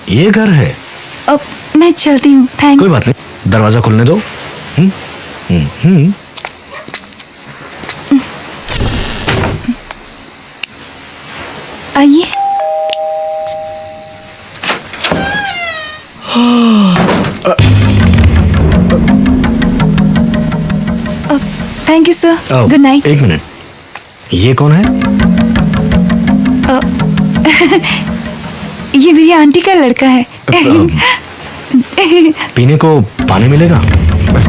ये घर है? मैं चलती हूँ, थैंक्स। कोई बात नहीं, दरवाजा खुलने दो। आइए। Thank you sir, good night. एक मिनट, ये कौन है? ये मेरी आंटी का लड़का है। पीने को पानी मिलेगा?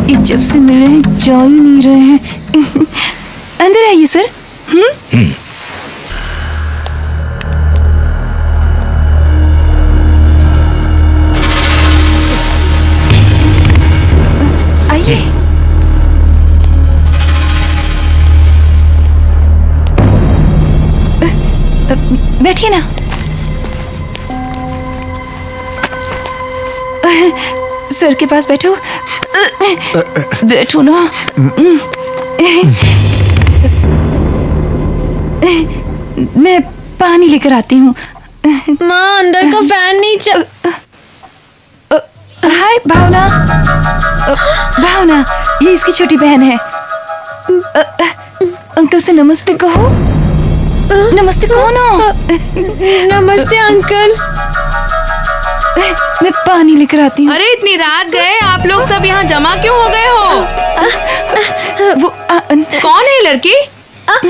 ये जब से मिले हैं जा ही नहीं रहे हैं। अंदर आइए सर। आइए। बैठिए ना। सर के पास बैठो। बैठो ना। मैं पानी लेकर आती हूँ। माँ अंदर का फैन नहीं चल। हाय भावना। भावना, ये इसकी छोटी बहन है। अंकल से नमस्ते कहो। नमस्ते कहो ना। नमस्ते अंकल। मैं पानी लेकर आती हूँ। अरे इतनी रात गए, आप लोग सब यहाँ जमा क्यों हो गए हो? वो कौन है लड़की?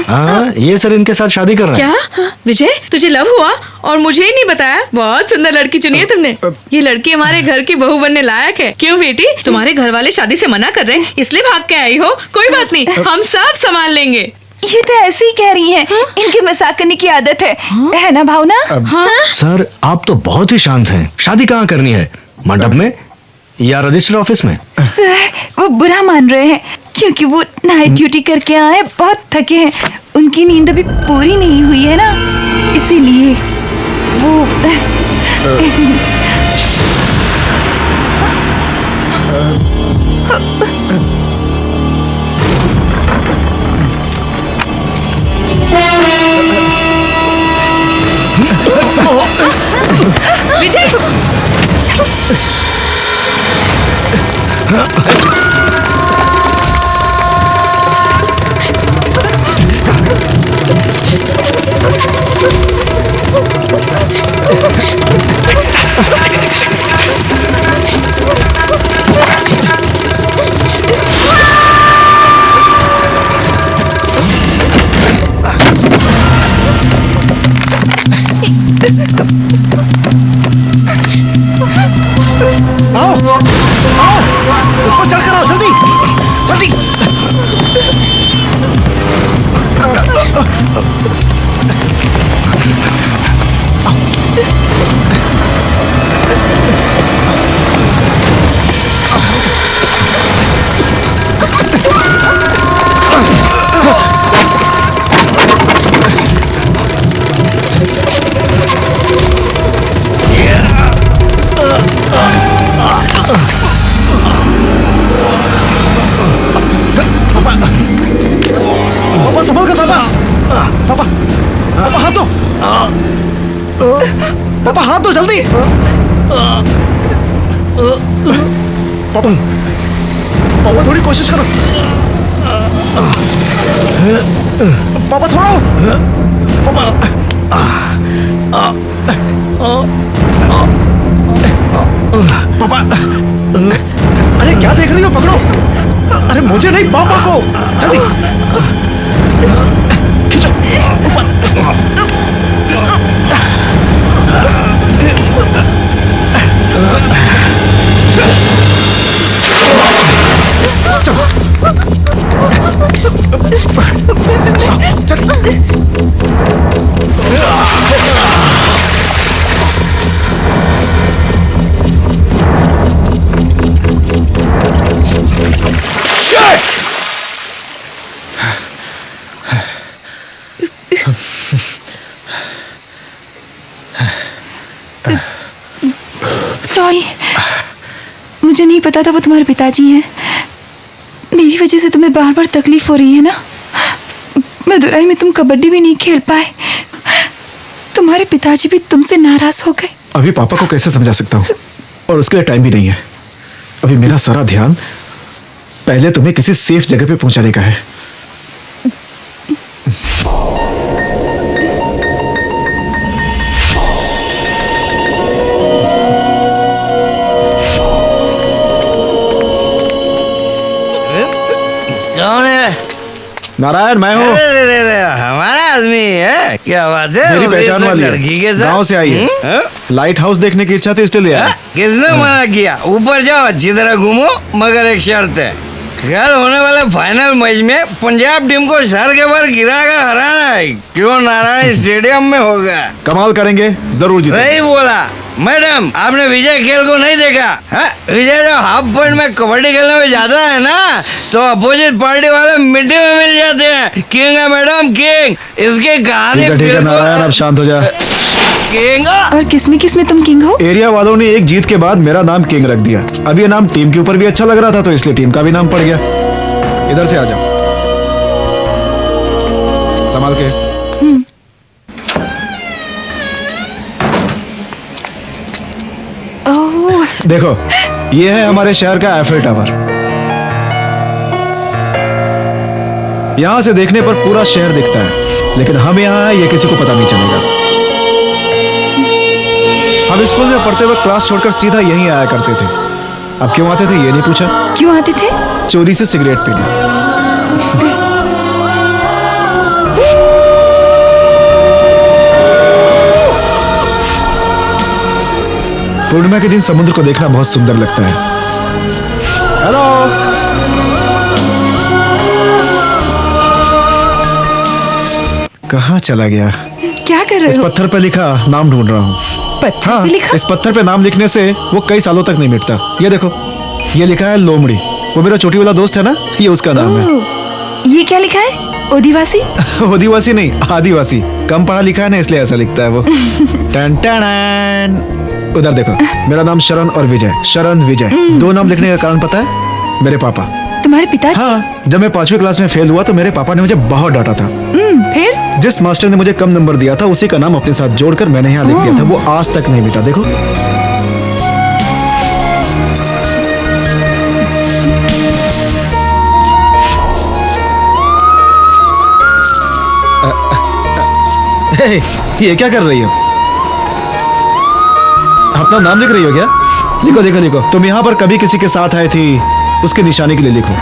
हाँ, ये सर इनके साथ शादी कर रहे हैं। क्या विजय, तुझे लव हुआ और मुझे ही नहीं बताया? बहुत सुंदर लड़की चुनी है तुमने। ये लड़की हमारे घर की बहू बनने लायक है। क्यों बेटी, तुम्हारे घर वाले शादी से मना कर रहे हैं इसलिए भाग के आई हो? कोई बात नहीं, हम सब संभाल लेंगे। ये तो ऐसे ही कह रही हैं। इनके मजाक करने की आदत है ना भावना? सर आप तो बहुत ही शांत हैं। शादी कहाँ करनी है, मंडप में या रजिस्टर ऑफिस में? सर वो बुरा मान रहे हैं क्योंकि वो नाइट ड्यूटी करके आए, बहुत थके हैं। उनकी नींद अभी पूरी नहीं हुई है ना, इसीलिए वो विजय दो जल्दी। पापा पापा थोड़ी कोशिश करो। पापा थोड़ा पापा। पापा अरे क्या देख रही हो? पकड़ो। अरे मुझे नहीं, पापा को। जल्दी खींचो ऊपर। सॉरी, मुझे नहीं पता था वो तुम्हारे पिताजी हैं। मेरी वजह से तुम्हें बार बार तकलीफ हो रही है ना। मदुराई में तुम कबड्डी भी नहीं खेल पाए, तुम्हारे पिताजी भी तुमसे नाराज हो गए। अभी पापा को कैसे समझा सकता हूँ, और उसके लिए टाइम भी नहीं है। अभी मेरा सारा ध्यान पहले तुम्हें किसी सेफ जगह पे पहुंचाने का है। नारायण, मैं हूँ। हमारा आदमी है, क्या बात है? मेरी पहचान वाली लड़की के है, साथ गांव से आई है। लाइट हाउस देखने की इच्छा थी, इसलिए ले आया। किसने मना किया? ऊपर जाओ, अच्छी तरह घूमो, मगर एक शर्त है, कल होने वाले फाइनल मैच में पंजाब टीम को सर के बाहर गिरा कर हराना है। क्यों? नारायण स्टेडियम में होगा। कमाल करेंगे, जरूर जीतेंगे। सही बोला। मैडम, आपने विजय खेल को नहीं देखा है? विजय जब हाफ पॉइंट में कबड्डी खेलने में जाता है ना, तो अपोजिट पार्टी वाले मिट्टी में मिल जाते हैं। किंग है मैडम, किंग। इसकी कहानी। ठीक है नारायण, अब शांत हो जा। किंग। और किसमें तुम किंग हो? एरिया वालों ने एक जीत के बाद मेरा नाम किंग रख दिया। अब ये नाम टीम के ऊपर भी अच्छा लग रहा था, तो इसलिए टीम का भी नाम पड़ गया। इधर से आ जाओ, संभाल के। देखो, ये है हमारे शहर का एफिल टावर। यहां से देखने पर पूरा शहर दिखता है, लेकिन हम यहाँ हैं ये किसी को पता नहीं चलेगा। हम स्कूल में पढ़ते वक्त क्लास छोड़कर सीधा यहीं आया करते थे। अब क्यों आते थे ये नहीं पूछा। क्यों आते थे? चोरी से सिगरेट पीने। पूर्णिमा के दिन समुद्र को देखना बहुत सुंदर लगता है। हेलो, कहाँ चला गया? क्या कर रहे हो? इस पत्थर पे लिखा नाम ढूंढ रहा हूँ। पत्थर हाँ, पे लिखा? इस पत्थर पे नाम लिखने से वो कई सालों तक नहीं मिटता। ये देखो, ये लिखा है लोमड़ी। वो मेरा चोटी वाला दोस्त है ना, ये उसका नाम है। ये क्या लिखा है? आदिवासी? आदिवासी नहीं, आदिवासी। कम पढ़ा लिखा है ना, इसलिए ऐसा लिखता है वो। टन टन। उधर देखो, मेरा नाम शरण और विजय। शरण विजय, दो नाम लिखने का कारण पता है? मेरे पापा। तुम्हारे पिताजी? हाँ, जब मैं 5वीं क्लास में फेल हुआ तो मेरे पापा ने मुझे बहुत डांटा था। फिर? जिस मास्टर ने मुझे कम नंबर दिया था, उसी का नाम अपने साथ जोड़कर मैंने यहाँ लिख दिया था। वो आज तक नहीं मिटा। देखो, ये क्या कर रही हो? अपना नाम लिख रही हो क्या? लिखो लिखो लिखो। तुम यहाँ पर कभी किसी के साथ आई थी, उसके निशाने के लिए लिखो।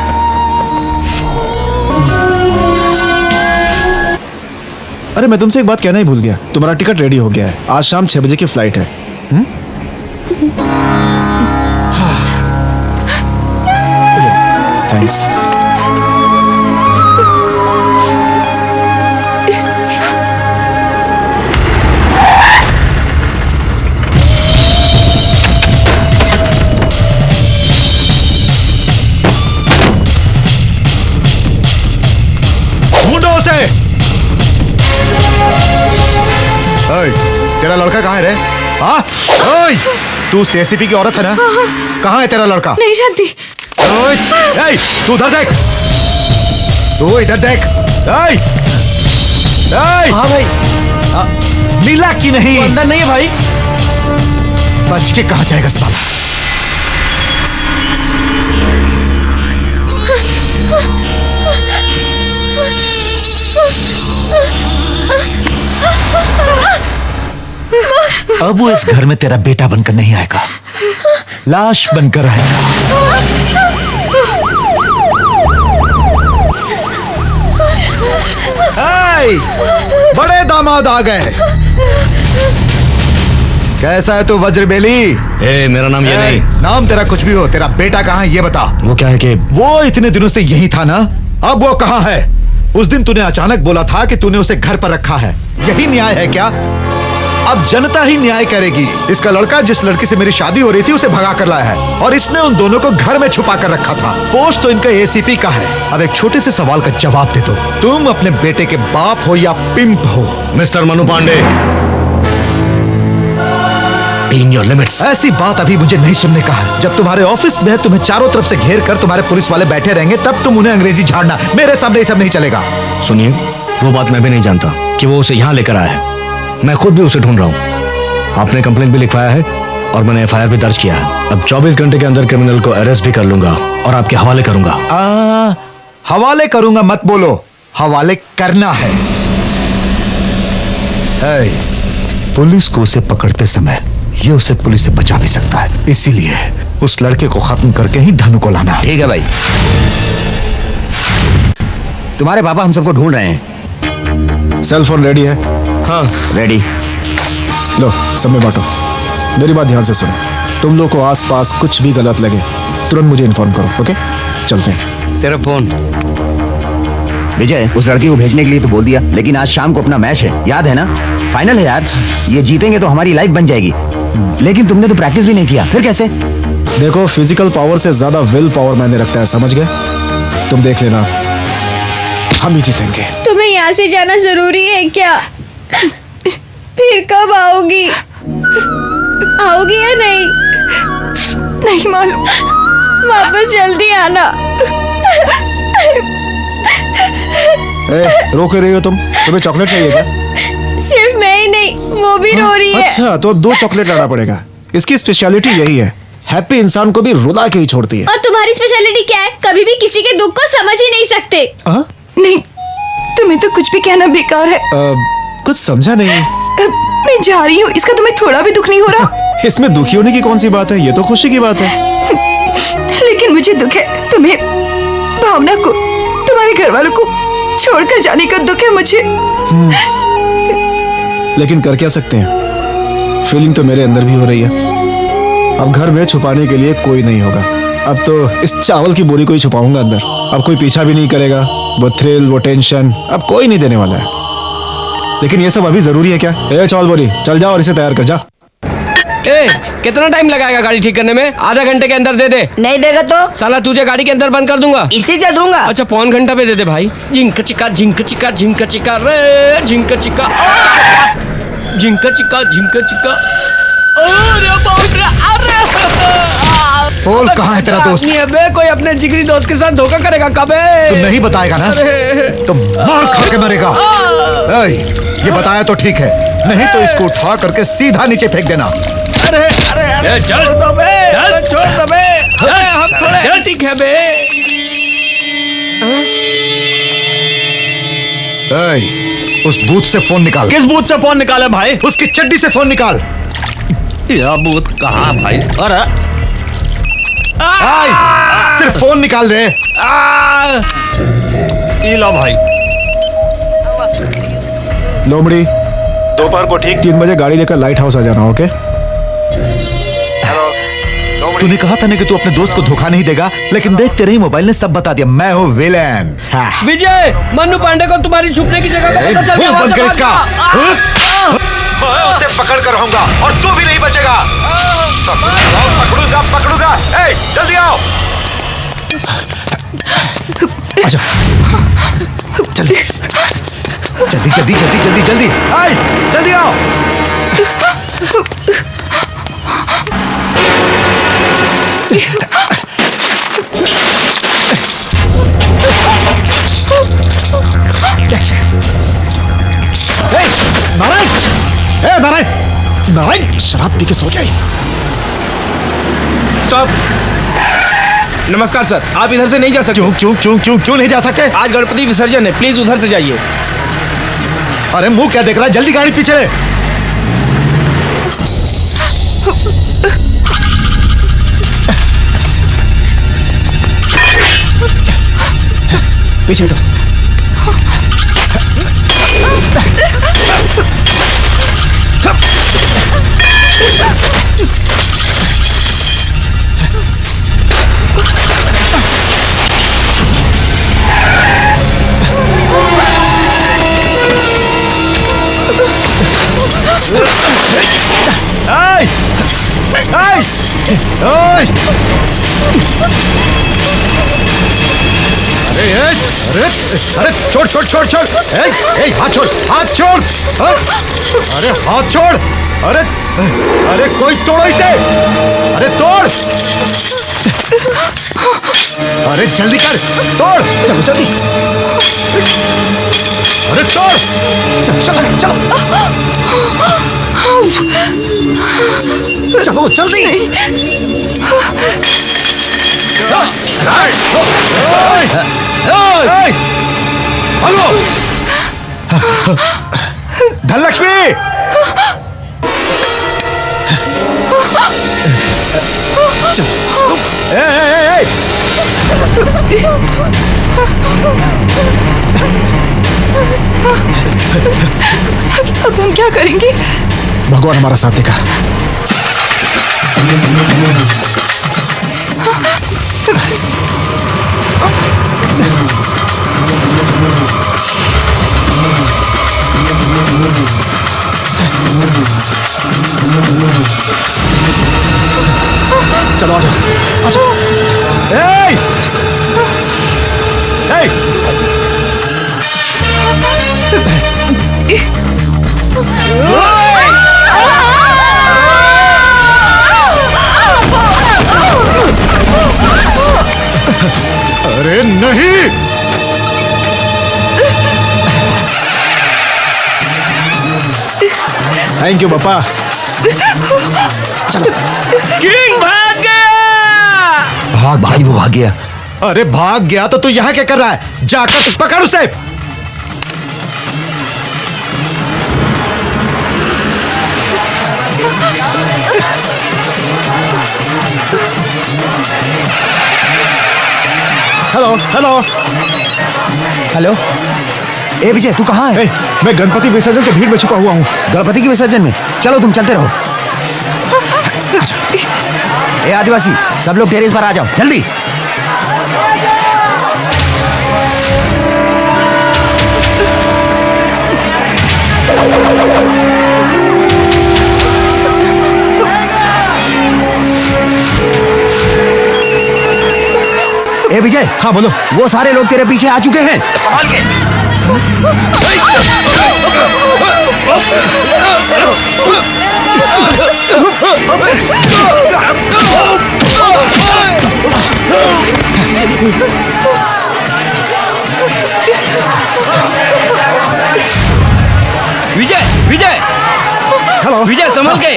अरे मैं तुमसे एक बात कहना ही भूल गया, तुम्हारा टिकट रेडी हो गया है। आज शाम 6 बजे की फ्लाइट है। थैंक्स। तेरा लड़का कहाँ है रे? हाँ? तू उस एसीपी की औरत है ना? कहाँ है तेरा लड़का? नहीं जानती। तू उधर देख, तू इधर देख। हाँ भाई। मिला कि नहीं? अंदर नहीं है भाई। बच के कहाँ जाएगा साला? अब वो इस घर में तेरा बेटा बनकर नहीं आएगा, लाश बनकर आएगा। बड़े दामाद आ गए। कैसा है तू वज्रबेली? मेरा नाम ये नहीं। नाम तेरा कुछ भी हो, तेरा बेटा कहाँ है ये बता। वो क्या है कि वो इतने दिनों से यही था ना, अब वो कहाँ है? उस दिन तूने अचानक बोला था कि तूने उसे घर पर रखा है, यही न्याय है क्या? अब जनता ही न्याय करेगी। इसका लड़का जिस लड़की से मेरी शादी हो रही थी उसे भगा कर लाया है और इसने उन दोनों को घर में छुपा कर रखा था। पोस्ट तो इनका एसीपी का है। अब एक छोटे से सवाल का जवाब दे दो, तुम अपने बेटे के बाप हो या पिंप हो? Mister Manu Pandey, be in your limits। ऐसी बात अभी मुझे नहीं सुनने का है। जब तुम्हारे ऑफिस में तुम्हें चारों तरफ से घेर कर तुम्हारे पुलिस वाले बैठे रहेंगे तब तुम उन्हें अंग्रेजी झाड़ना। मेरे सामने ये सब नहीं चलेगा। सुनिए, वो बात मैं भी नहीं जानता कि वो उसे यहाँ लेकर आया है। मैं खुद भी उसे ढूंढ रहा हूँ। आपने कंप्लेंट भी लिखवाया है और मैंने एफआईआर भी दर्ज किया है। अब 24 घंटे के अंदर क्रिमिनल को अरेस्ट भी कर लूंगा और आपके हवाले करूंगा। हवाले करूंगा मत बोलो, हवाले करना है। पुलिस को उसे पकड़ते समय ये उसे पुलिस से बचा भी सकता है, इसीलिए उस लड़के को खत्म करके ही धनु को लाना। ठीक है भाई, तुम्हारे पापा हम सबको ढूंढ रहे हैं। सेल फोन रेडी है? हाँ रेडी। लो सब में बांटो। मेरी बात ध्यान से सुनो, तुम लोग को आसपास कुछ भी गलत लगे तुरंत मुझे इन्फॉर्म करो, ओके? चलते हैं। तेरा फोन। विजय, उस लड़की को भेजने के लिए तो बोल दिया, लेकिन आज शाम को अपना मैच है, याद है ना? फाइनल है यार, ये जीतेंगे तो हमारी लाइफ बन जाएगी। लेकिन तुमने तो प्रैक्टिस भी नहीं किया, फिर कैसे? देखो, फिजिकल पावर से ज्यादा विल पावर मैंने रखता है, समझ गए? तुम देख लेना, हम ही जीतेंगे। तुम्हें यहाँ से जाना जरूरी है क्या? फिर कब आओगी? आओगी या नहीं? नहीं मालूम। वापस जल्दी आना। रोक रही हो तुम? तुम्हें चॉकलेट चाहिए क्या? सिर्फ मैं ही नहीं, वो भी रो रही है। अच्छा, तो अब 2 चॉकलेट लाना पड़ेगा। इसकी स्पेशलिटी यही है, हैप्पी इंसान को भी रुला के ही छोड़ती है। और तुम्हारी स्पेशलिटी क्या है? कभी भी किसी के दुख को समझ ही नहीं सकते। नहीं, तुम्हें तो कुछ भी कहना बेकार है। कुछ समझा नहीं। मैं जा रही हूँ, इसका तुम्हें थोड़ा भी दुख नहीं हो रहा? इसमें दुखी होने की कौन सी बात है, ये तो खुशी की बात है। लेकिन मुझे दुख है, तुम्हें, भावना को, तुम्हारे घर वालों को छोड़कर जाने का दुख है मुझे। लेकिन कर क्या सकते हैं, फीलिंग तो मेरे अंदर भी हो रही है। अब घर में छुपाने के लिए कोई नहीं होगा। अब तो इस चावल की बोरी को ही छुपाऊंगा अंदर। अब कोई पीछा भी नहीं करेगा, वो थ्रिल, वो टेंशन अब कोई नहीं देने वाला है। लेकिन ये सब अभी जरूरी है क्या? चावल बोरी, चल जाओ और इसे तैयार कर जा। कितना टाइम लगाएगा गाड़ी ठीक करने में? आधा घंटे के अंदर दे दे। नहीं देगा तो साला तुझे गाड़ी के अंदर बंद कर दूंगा। इसी से दूंगा। अच्छा, पौन घंटा पे दे दे भाई। झिंक चिका झिंक चिका झिंक चिका रे झिंक चिका झिंक चिका झिंक चिका। अरे बाप रे, अरे बोल, कहाँ है तेरा दोस्त? नहीं है, कोई अपने जिगरी दोस्त के साथ धोखा करेगा कब? तुम नहीं बताएगा ना तो मार खा के मरेगा। ये बताया तो ठीक है, नहीं तो इसको उठा करके सीधा नीचे फेंक देना। अरे अरे अरे, छोड़ दो बे, छोड़ दो बे, अरे हम थोड़े हेल्थिक है बे। उस बूथ से फोन निकाल। किस बूथ से फोन निकाले भाई? उसकी चड्डी से फोन निकाल। यह बूथ कहाँ भाई? अरे सिर्फ फोन निकाल रहे। लो भाई। लोमड़ी, दोपहर को ठीक 3 बजे गाड़ी लेकर लाइट हाउस आ जाना, ओके? तूने कहा था ना कि तू अपने दोस्त को धोखा नहीं देगा, लेकिन देख तेरे ही मोबाइल ने सब बता दिया। मैं हूँ विलेन। विजय, मन्नू पांडे को तुम्हारी छुपने की जगह का पता चल गया। बंद कर इसका। मैं उसे पकड़ कर रहूंगा और तू भी नहीं बचेगा। पकड़ूंगा पकड़ूंगा। जल्दी आओ। आजा। जल्दी जल्दी जल्दी जल्दी जल्दी जल्दी जल्दी आओ। नारायण, नारायण शराब पी के सो गया। स्टॉप। नमस्कार सर, आप इधर से नहीं जा सकते। क्यों नहीं जा सकते? आज गणपति विसर्जन है, प्लीज उधर से जाइए। अरे मुंह क्या देख रहा है, जल्दी गाड़ी पीछे ले। पीछे हटो। अरे छोड़ छोड़ छोड़ छोड़, हाथ छोड़, हाथ छोड़, अरे हाथ छोड़, अरे अरे कोई तोड़ो इसे, अरे तोड़, अरे जल्दी कर, तोड़, चलो जल्दी, अरे तोड़, चलो चलो चलो चलो जल्दी। हेलो धनलक्ष्मी, अब हम क्या करेंगे? भगवान हमारा साथ देगा। चलो आ जाओ, आ जाओ। अरे नहीं, थैंक यू पापा। चलो। किंग भाग गया। भाग भाई, वो भाग गया। अरे भाग गया तो तू यहाँ क्या कर रहा है? जाकर तू पकड़ उसे। Hello hello hello. ए विजय, तू कहाँ है? मैं गणपति विसर्जन के भीड़ में छुपा हुआ हूँ। गणपति के विसर्जन में? चलो तुम चलते रहो। ए आदिवासी, सब लोग टेरेस पर आ जाओ जल्दी। ए विजय। हाँ बोलो। वो सारे लोग तेरे पीछे आ चुके हैं, संभाल के। विजय विजय, हेलो विजय संभल के।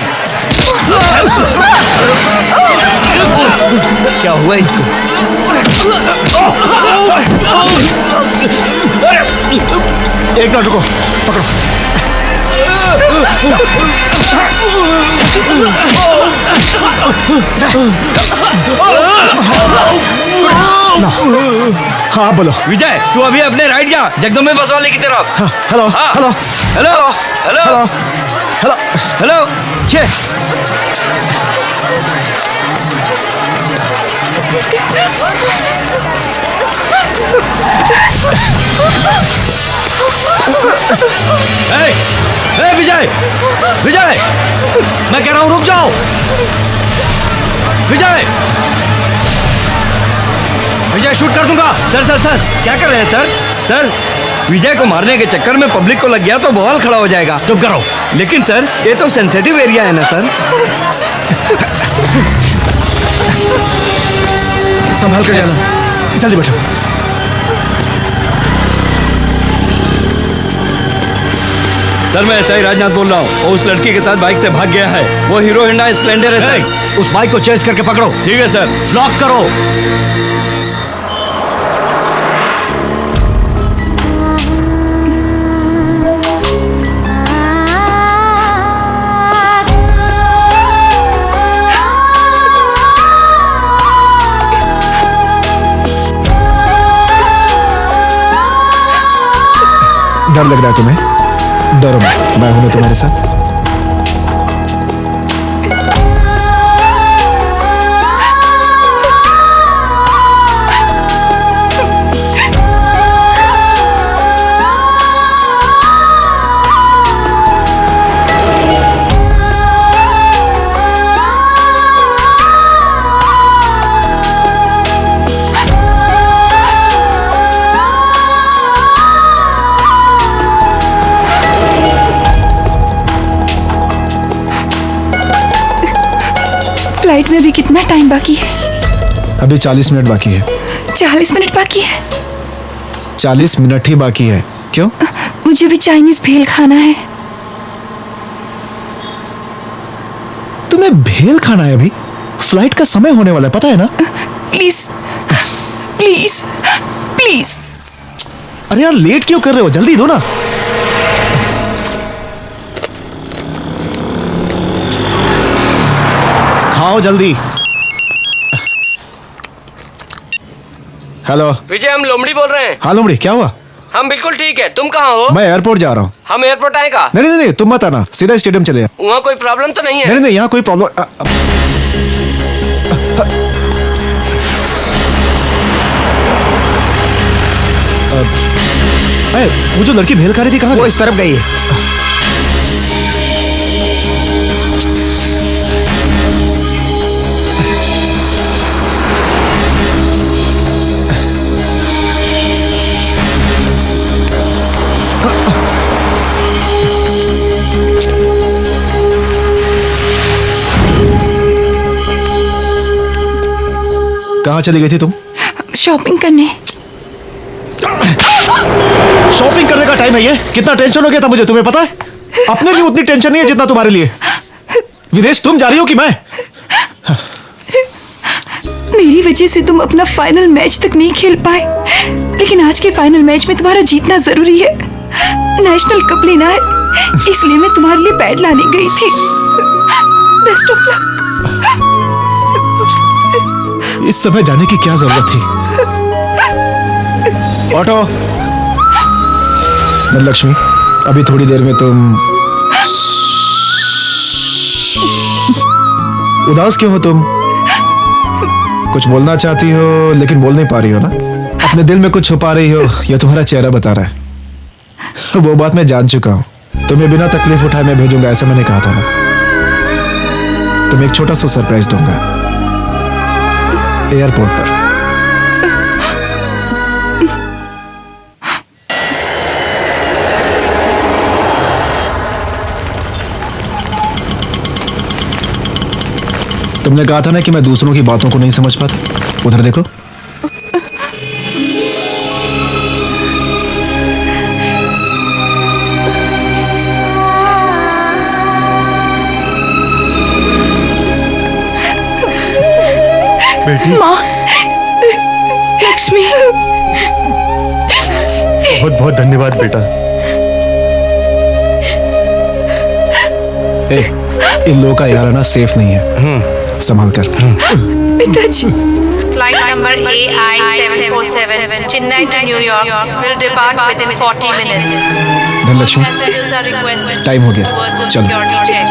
क्या हुआ इसको? एक मिनट रुको, पकड़ो। ना। हाँ बोलो। विजय, तू अभी अपने राइट जा, जगदम्बे बस वाले की तरफ। हाँ, hello hello hello hello hello hello. छे विजय, विजय, मैं कह रहा हूं रुक जाओ। विजय, विजय शूट कर दूंगा। सर सर सर, क्या कर रहे हैं सर? सर, विजय को मारने के चक्कर में पब्लिक को लग गया तो बवाल खड़ा हो जाएगा। चुप करो। लेकिन सर, ये तो सेंसिटिव एरिया है ना सर। संभाल कर जाना, जल्दी बैठो। सर मैं एसआई राजनाथ बोल रहा हूँ। वो उस लड़की के साथ बाइक से भाग गया है। वो हीरो होंडा स्प्लेंडर है सर। उस बाइक को चेस करके पकड़ो। ठीक है सर। ब्लॉक करो। डर लग रहा है तुम्हें? डरो मत, मैं हूं ना तुम्हारे साथ। फ्लाइट में अभी कितना टाइम बाकी है? अभी 40 मिनट बाकी है। 40 मिनट बाकी है? 40 मिनट ही बाकी है। क्यों? मुझे भी चाइनीज भेल खाना है। तुम्हें भेल खाना है? अभी फ्लाइट का समय होने वाला है, पता है ना? Please please please. अरे यार लेट क्यों कर रहे हो? जल्दी दो ना। खाओ जल्दी। हेलो विजय, हम लोमड़ी बोल रहे हैं। हाँ लोमड़ी, क्या हुआ? हम बिल्कुल ठीक है। तुम कहाँ हो? मैं एयरपोर्ट जा रहा हूँ। हम एयरपोर्ट आए का? नहीं नहीं नहीं, तुम मत आना, सीधा स्टेडियम चले जा। वहाँ कोई प्रॉब्लम तो नहीं है? नहीं नहीं, यहाँ कोई प्रॉब्लम। वो जो लड़की भेल खा रही थी कहाँ? वो इस तरफ गई है। कहाँ चली गई थी तुम? शॉपिंग करने। शॉपिंग करने का टाइम है ये? कितना टेंशन हो गया था मुझे, तुम्हें पता है? अपने लिए उतनी टेंशन नहीं है जितना तुम्हारे लिए। विदेश तुम जा रही हो कि मैं? मेरी वजह से तुम अपना फाइनल मैच तक नहीं खेल पाए, लेकिन आज के फाइनल मैच में तुम्हारा जीतना जरूरी है। नेशनल कप लेना है, इसलिए मैं तुम्हारे लिए बैट लाने गई थी। Best of luck. इस समय जाने की क्या जरूरत थी? ऑटो। धनलक्ष्मी, अभी थोड़ी देर में तुम। उदास क्यों हो तुम? कुछ बोलना चाहती हो लेकिन बोल नहीं पा रही हो ना? अपने दिल में कुछ छुपा रही हो, यह तुम्हारा चेहरा बता रहा है। वो बात मैं जान चुका हूं। तुम्हें बिना तकलीफ उठाए मैं भेजूंगा, ऐसा मैंने कहा था ना। तुम्हें एक छोटा सा सरप्राइज दूंगा एयरपोर्ट पर। तुमने कहा था ना कि मैं दूसरों की बातों को नहीं समझ पाता। उधर देखो। बेटी। माँ, लक्ष्मी। बहुत बहुत धन्यवाद बेटा। इन लोगों का यार ना सेफ नहीं है, संभाल कर। पिताजी। Flight number AI747 Chennai to New York will depart within 40 minutes. Dhanlaxmi, Passengers are requested time हो गया, towards the चलो। security check.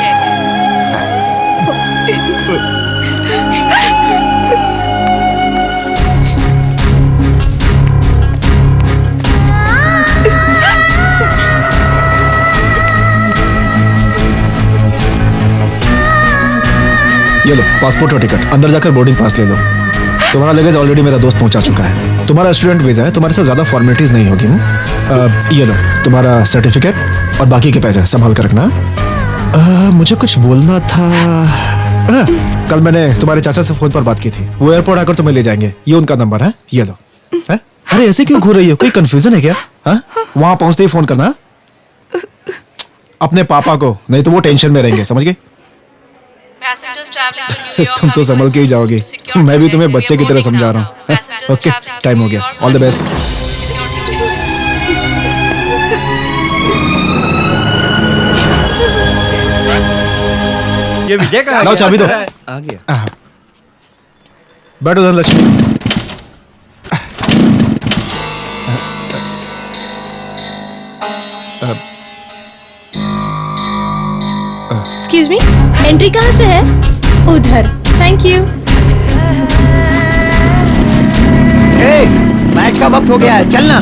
ये लो पासपोर्ट और टिकट, अंदर जाकर बोर्डिंग पास ले लो। तुम्हारा लगेज ऑलरेडी मेरा दोस्त पहुंचा चुका है। तुम्हारा स्टूडेंट वीजा है, तुम्हारे से ज्यादा फॉर्मेलिटीज नहीं होगी। ये लो तुम्हारा सर्टिफिकेट और बाकी के पैसे संभाल कर रखना। मुझे कुछ बोलना था। कल मैंने तुम्हारे चाचा से फोन पर बात की थी, वो एयरपोर्ट आकर तुम्हें ले जाएंगे। ये उनका नंबर है, ये लो। अरे ऐसे क्यों घूर रही हो? कोई कंफ्यूजन है क्या? वहां पहुंचते ही फोन करना। अपने पापा को, नहीं तो वो टेंशन में रहेंगे, समझ गए? तुम तो संभल के ही जाओगे, मैं भी तुम्हें बच्चे की तरह समझा रहा हूँ। ओके, टाइम हो गया, ऑल द बेस्ट। ये विजय का लाओ चाबी दो। आ गया। बैठो धनलक्ष्मी। एक्सक्यूज मी, एंट्री कहाँ से है? उधर, थैंक यू। मैच का वक्त हो गया है, चलना।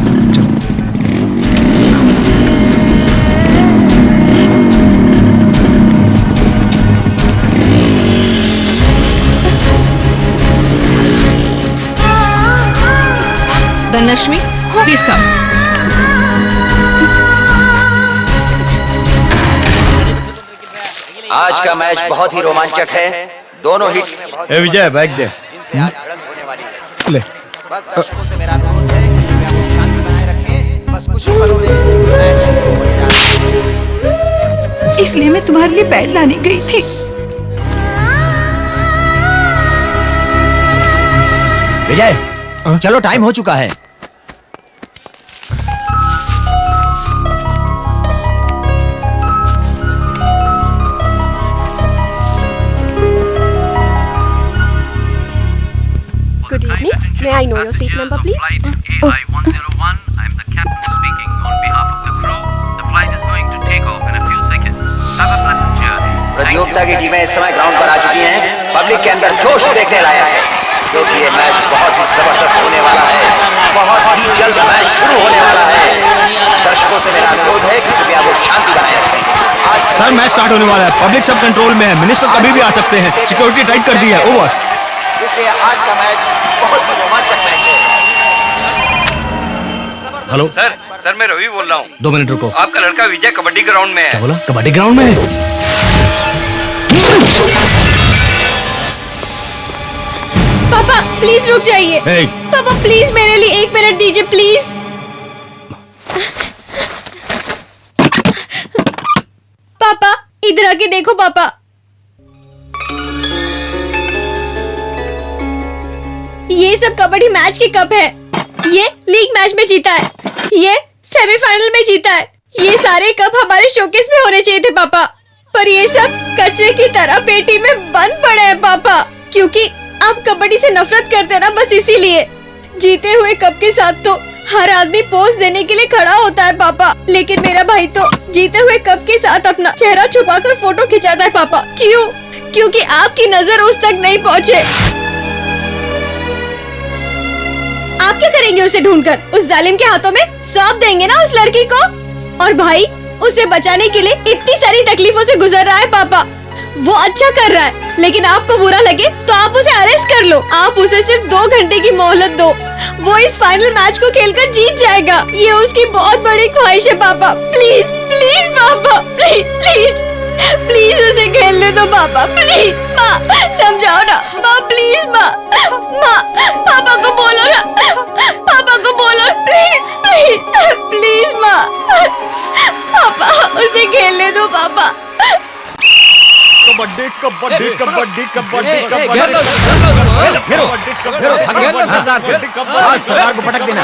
Dhanlaxmi, please come. आज का मैच बहुत ही रोमांचक है। दोनों ही टीमें बहुत विजय बैग दे। जिनसे आज भिड़ंत होने वाली है। ले। बस दर्शकों से मेरा अनुरोध है कि कृपया वो शांति बनाए रखें। बस कुछ ही पलों में मैच शुरू होने जा रहा है। इसलिए मैं तुम्हारे लिए बैट लाने गई थी। विजय, चलो टाइम हो चुका है। Good evening. May I know your seat number, please? AI-101. I'm the captain speaking on behalf of the crew. The flight is going to take off in a few seconds. Have a pleasant journey. प्रतियोगिता की टीमें इस समय ground पर आ चुकी हैं। Public के अंदर जोश देखने लायक है, क्योंकि ये मैच बहुत ही जबरदस्त होने वाला है। बहुत ही जल्द मैच शुरू होने वाला है। दर्शकों से मेरा अनुरोध है कि कृपया वो शांति बनाए रखें। सर मैच स्टार्ट होने वाला है, पब्लिक सब कंट्रोल में है, मिनिस्टर कभी भी आ सकते हैं, सिक्योरिटी टाइट कर दी है, ओवर। इसलिए आज का मैच बहुत ही रोमांचक मैच है। हेलो सर मैं रवि बोल रहा हूँ। 2 मिनट रुको। आपका लड़का विजय कबड्डी ग्राउंड में है। क्या बोला? कबड्डी ग्राउंड में है? पापा प्लीज रुक जाइए। Hey. पापा प्लीज मेरे लिए 1 मिनट दीजिए प्लीज। पापा इधर आके देखो पापा। ये सब कबड्डी मैच के कप है। ये लीग मैच में जीता है, ये सेमीफाइनल में जीता है। ये सारे कप हमारे शोकेस में होने चाहिए थे पापा, पर ये सब कचरे की तरह पेटी में बंद पड़े हैं पापा। क्योंकि आप कबड्डी से नफरत करते हैं ना, बस इसीलिए। जीते हुए कप के साथ तो हर आदमी पोज देने के लिए खड़ा होता है पापा, लेकिन मेरा भाई तो जीते हुए कप के साथ अपना चेहरा छुपाकर फोटो खिंचाता है पापा। क्यों? क्योंकि आपकी नजर उस तक नहीं पहुँचे। आप क्या करेंगे उसे ढूंढकर? उस जालिम के हाथों में सौंप देंगे ना उस लड़की को? और भाई उसे बचाने के लिए इतनी सारी तकलीफों से गुजर रहा है पापा। वो अच्छा कर रहा है, लेकिन आपको बुरा लगे तो आप उसे अरेस्ट कर लो। आप उसे सिर्फ 2 घंटे की मोहलत दो, वो इस फाइनल मैच को खेलकर जीत जाएगा। ये उसकी बहुत बड़ी ख्वाहिश है पापा। प्लीज प्लीज पापा, प्लीज प्लीज प्लीज उसे खेलने दो पापा, प्लीज। माँ समझाओ ना माँ, प्लीज माँ। माँ पापा को बोलो ना, पापा को बोलो प्लीज प्लीज प्लीज माँ। पापा उसे खेलने दो पापा। कबड्डी कबड्डी कबड्डी कबड्डी सरदार को पटक देना।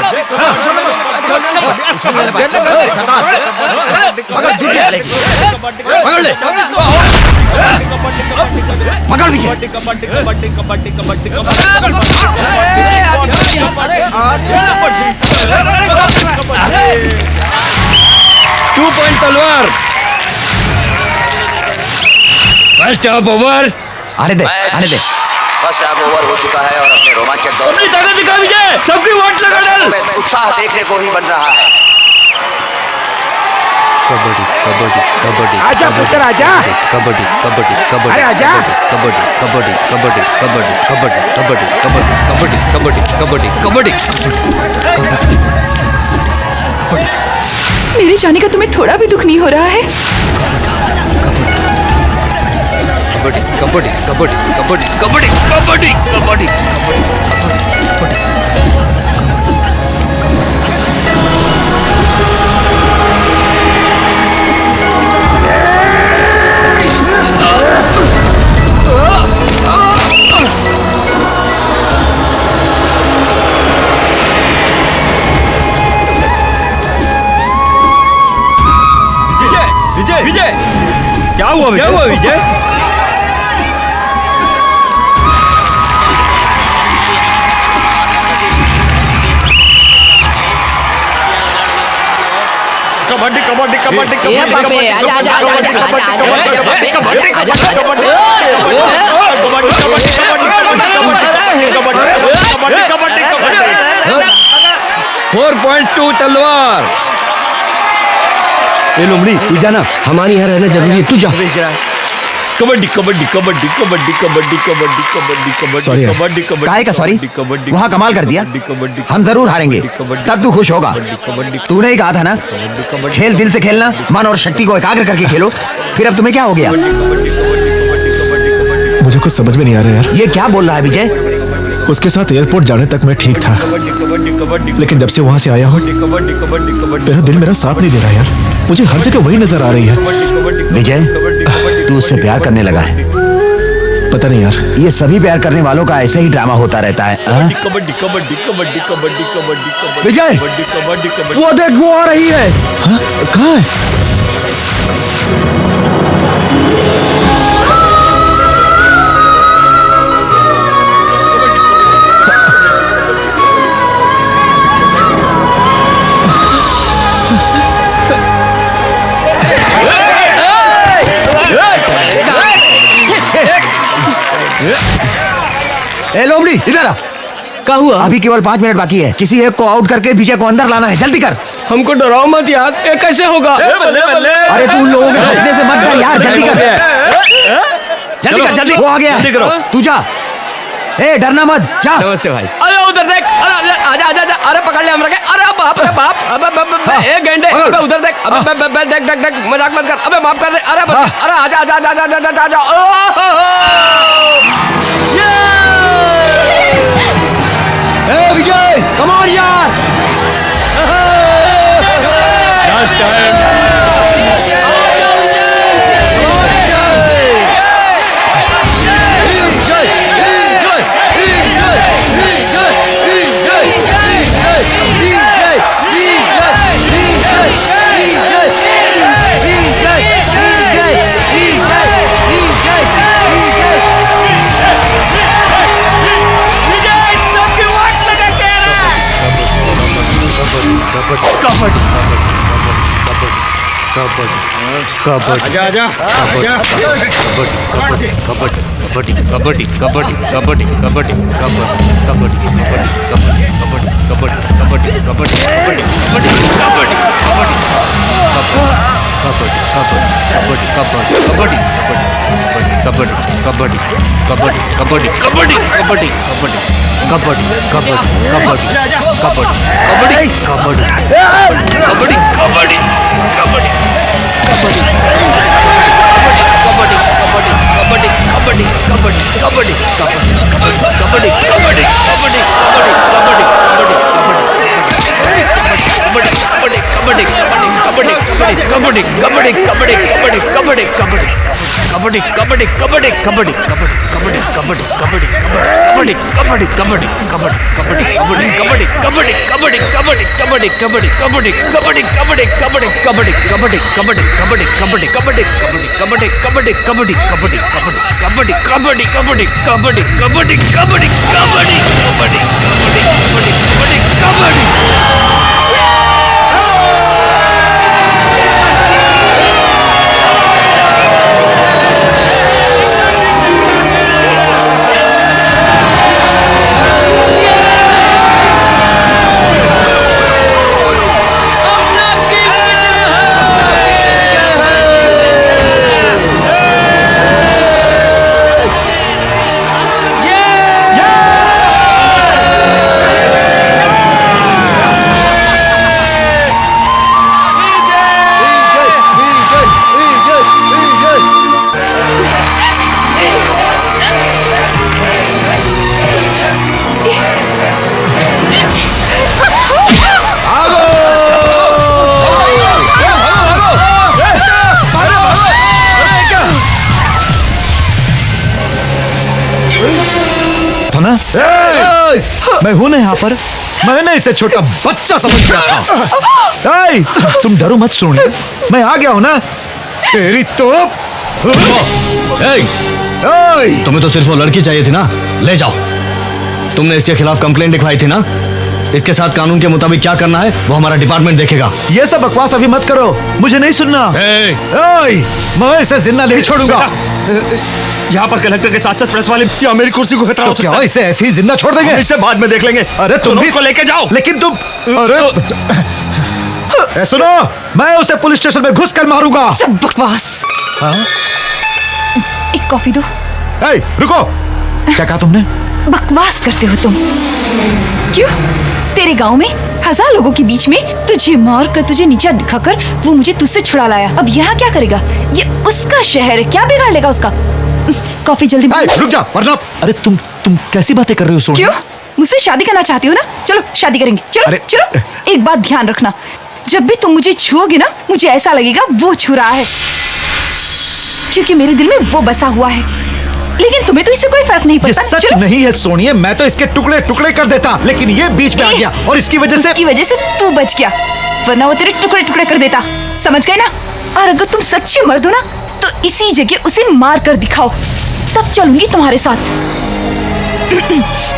पकड़ विजय। कबड्डी कबड्डी कबड्डी कबड्डी टू पॉइंट तलवार। First half over. आने दे आने दे। फर्स्ट हाफ ओवर हो चुका है और अपने रोमांचक दौर अपनी ताकत दिखा विजय, सबकी वोट लगा डाल। उत्साह देखने को ही बन रहा है। कबड्डी कबड्डी कबड्डी आजा पुत्र आजा। कबड्डी कबड्डी कबड्डी अरे आजा। कबड्डी कबड्डी कबड्डी कबड्डी कबड्डी कबड्डी कबड्डी कबड्डी कबड्डी कबड्डी। मेरे जाने का तुम्हें थोड़ा भी दुख नहीं हो रहा है? कबड्डी कबड्डी कबड्डी कबड्डी कबड्डी कबड्डी कबड्डी कबड्डी। विजय विजय क्या हुआ विजय? क्या हुआ विजय? कबड्डी कबड्डी कबड्डी ए बापे, आजा आजा आजा आजा कबड्डी 4.2 तलवार। ए लोमड़ी तू जाना, हमारे यहाँ रहना जरूरी है, तू जा। कबड्डी कबड्डी कबड्डी कबड्डी कबड्डी कबड्डी कबड्डी कबड्डी सॉरी कबड्डी कबड्डी काहे का सॉरी? कबड्डी वहाँ कमाल कर दिया। हम जरूर हारेंगे, तब तू खुश होगा। तूने ही कहा था ना, खेल दिल से खेलना, मन और शक्ति को एकाग्र करके खेलो। फिर अब तुम्हें क्या हो गया? मुझे कुछ समझ में नहीं आ रहा यार। ये क्या बोल रहा है विजय? उसके साथ एयरपोर्ट जाने तक मैं ठीक था, लेकिन जब से वहाँ से आया हूँ मेरा दिल मेरा साथ नहीं दे रहा यार। मुझे हर जगह वही नजर आ रही है। विजय, तू उससे प्यार करने लगा है। पता नहीं यार, ये सभी प्यार करने वालों का ऐसे ही ड्रामा होता रहता है। कबड्डी कबड्डी कबड्डी कबड्डी कबड्डी कबड्डी विजय, कबड्डी कबड्डी। वो देख, वो आ रही है। हाँ, कहाँ है? ए लोमड़ी, इधर आ। क्या हुआ? अभी केवल 5 मिनट बाकी है। किसी एक को आउट करके विजय को अंदर लाना है। जल्दी कर। हमको डराओ मत यार, ये कैसे होगा? अरे तू लोगों के हंसने से मत डर यार, जल्दी कर। जल्दी कर, जल्दी। वो आ गया, जल्दी करो। तू जा। ए डरना मत, जा। नमस्ते भाई। अरे उधर देख, अरे आजा आजा आजा, अरे पकड़ ले हमरा के। अरे बाप रे बाप, अबे एक घंटे, अबे उधर देख, अबे देख देख देख, मजाक मत कर, अबे माफ कर दे। अरे अरे आजा आजा आजा आजा आजा आजा। ए विजय, कम ऑन यार। Last time. आजा आजा आजा। कबड्डी कबड्डी कबड्डी कबड्डी कबड्डी कबड्डी कबड्डी कबड्डी मैं हूं ना यहाँ पर। मैंने इसे छोटा बच्चा समझ लिया था। तुम डरो मत, सोनिया, मैं आ गया हूं ना। तेरी तो तुम्हें तो सिर्फ वो लड़की चाहिए थी ना, ले जाओ। तुमने इसके खिलाफ कंप्लेंट लिखवाई थी ना, इसके साथ कानून के मुताबिक क्या करना है वो हमारा डिपार्टमेंट देखेगा। ये सब बकवास अभी मत करो, मुझे नहीं सुनना। मैं इसे जिंदा नहीं छोड़ूंगा। यहाँ पर कलेक्टर के साथ साथ प्रेस वाले क्या मेरी कुर्सी को खतरा हो सकता है? क्या इसे ऐसे ही जिंदा छोड़ देंगे? इसे बाद में देख लेंगे। अरे तुम भी उसको लेके जाओ। लेकिन तुम अरे सुनो, मैं उसे पुलिस स्टेशन में घुस कर मारूंगा। सब बकवास। एक कॉफी दो। रुको, क्या कहा तुमने? बकवास करते हो तुम। क्यों? तेरे गांव में 1000 लोगों के बीच में तुझे मार कर, तुझे नीचा दिखाकर वो मुझे तुझसे छुड़ा लाया। अब यहाँ क्या करेगा? ये उसका शहर है, क्या बिगाड़ लेगा उसका? कॉफी जल्दी। रुक जा वरना। अरे तुम कैसी बातें कर रही हो सोनी? क्यों? मुझसे शादी करना चाहती हो ना? चलो शादी करेंगे। चलो चलो। एक बात ध्यान रखना, जब भी तुम मुझे छुओगे ना, मुझे ऐसा लगेगा वो छू रहा है, क्योंकि मेरे दिल में वो बसा हुआ है। लेकिन तुम्हें तो इससे कोई फर्क नहीं पड़ता। ये सच नहीं है सोनिया, मैं तो इसके टुकड़े टुकड़े कर देता, लेकिन ये बीच में आ गया और इसकी वजह से तू बच गया, वरना वो तेरे टुकड़े टुकड़े कर देता। समझ गए ना? और अगर तुम सच्चे मर्द हो ना, तो इसी जगह उसे मार कर दिखाओ, तब चलूंगी तुम्हारे साथ।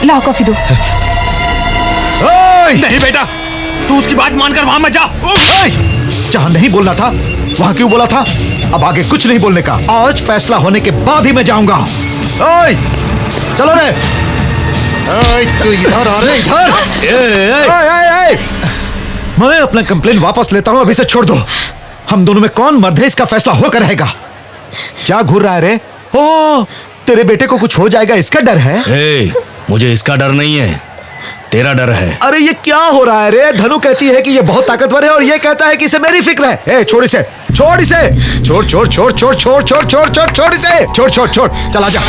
लाओ कॉफी दो। नहीं बेटा, तू उसकी बात मानकर वहां मत जा। जहां नहीं बोलना था वहां क्यों बोला था? अब आगे कुछ नहीं बोलने का। आज फैसला होने के बाद ही मैं जाऊंगा। चलो रे। तू इधर आ रे, इधर। मैं अपना कंप्लेन वापस लेता हूं, अभी से छोड़ दो। हम दोनों में कौन मर्द है, इसका फैसला होकर रहेगा। क्या घूर रहा है रे? ओ, तेरे बेटे को कुछ हो जाएगा इसका डर है? मुझे इसका डर नहीं है, तेरा डर है। अरे ये क्या हो रहा है रे? धनु कहती है कि ये बहुत ताकतवर है और ये कहता है कि इसे मेरी फिक्र है। छोड़ इसे, छोड़ इसे, छोड़ छोड़ छोड़ छोड़ छोड़ छोड़ छोड़ छोड़ छोड़ इसे, छोड़ छोड़ छोड़, चला जा।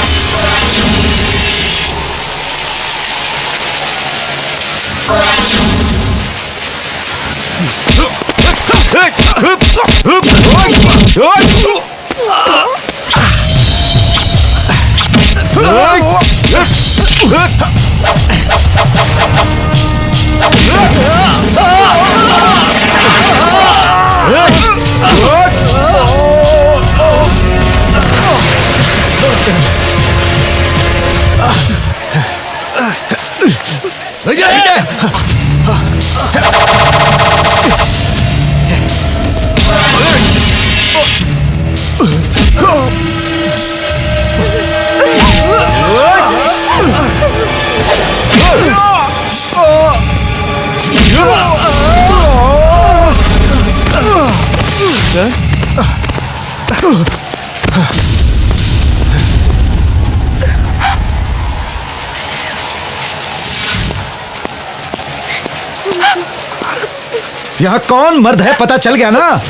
यहाँ कौन मर्द है पता चल गया ना?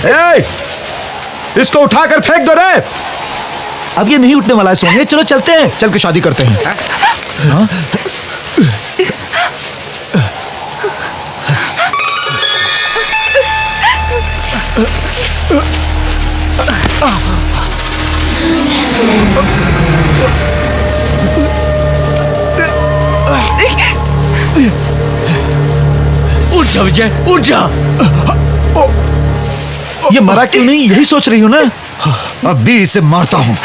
इसको उठाकर फेंक दो रे। अब ये नहीं उठने वाला है सोनिया, चलो चलते हैं, चल के शादी करते हैं। हाँ? उठ जा विजय, उठ जा। ये मरा क्यों नहीं, यही सोच रही हूँ ना? अभी इसे मारता हूँ।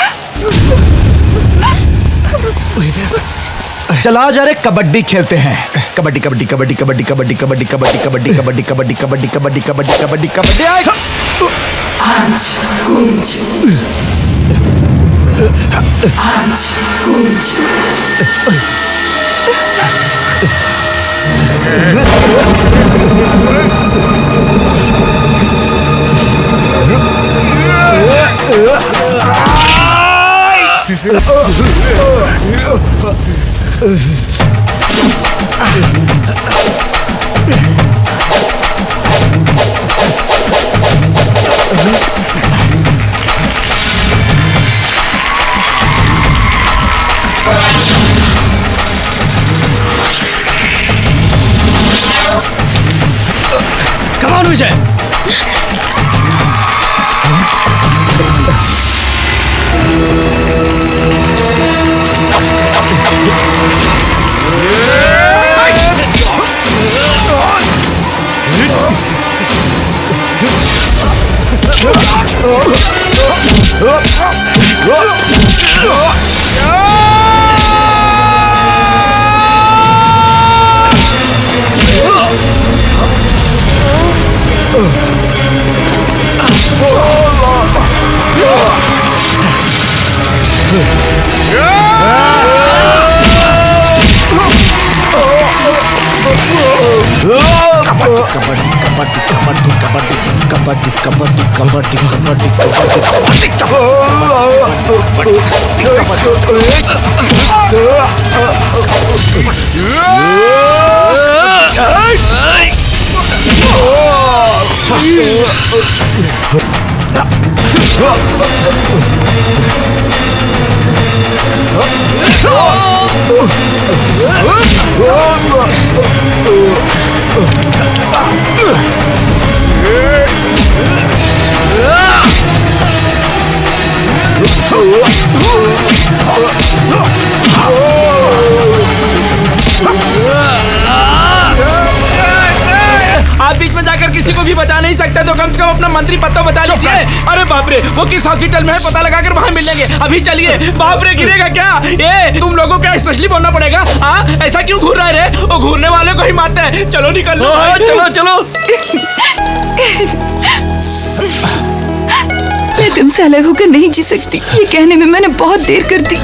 चला जा रे, कबड्डी खेलते हैं। Kabaddi kabaddi kabaddi kabaddi kabaddi kabaddi kabaddi kabaddi kabaddi kabaddi kabaddi kabaddi kabaddi kabaddi kabaddi. Hans Kunz. Hans Kunz. Come on, Vijay. आप बीच में जाकर किसी को भी बचा नहीं सकते तो कम से कम अपना मंत्री पद तो बचा लीजिए। अरे बाप रे, वो किस हॉस्पिटल में है पता लगाकर वहाँ मिलेंगे। अभी चलिए। बाप रे, गिरेगा क्या? ए, तुम लोगों को स्पेशली बोलना पड़ेगा। हाँ, ऐसा क्यों घूर रहा है रे? वो घूरने वाले को ही मारते हैं। चलो निकल लो। चलो चलो। मैं तुमसे अलग होकर नहीं जी सकती। ये कहने में मैंने बहुत देर कर दी।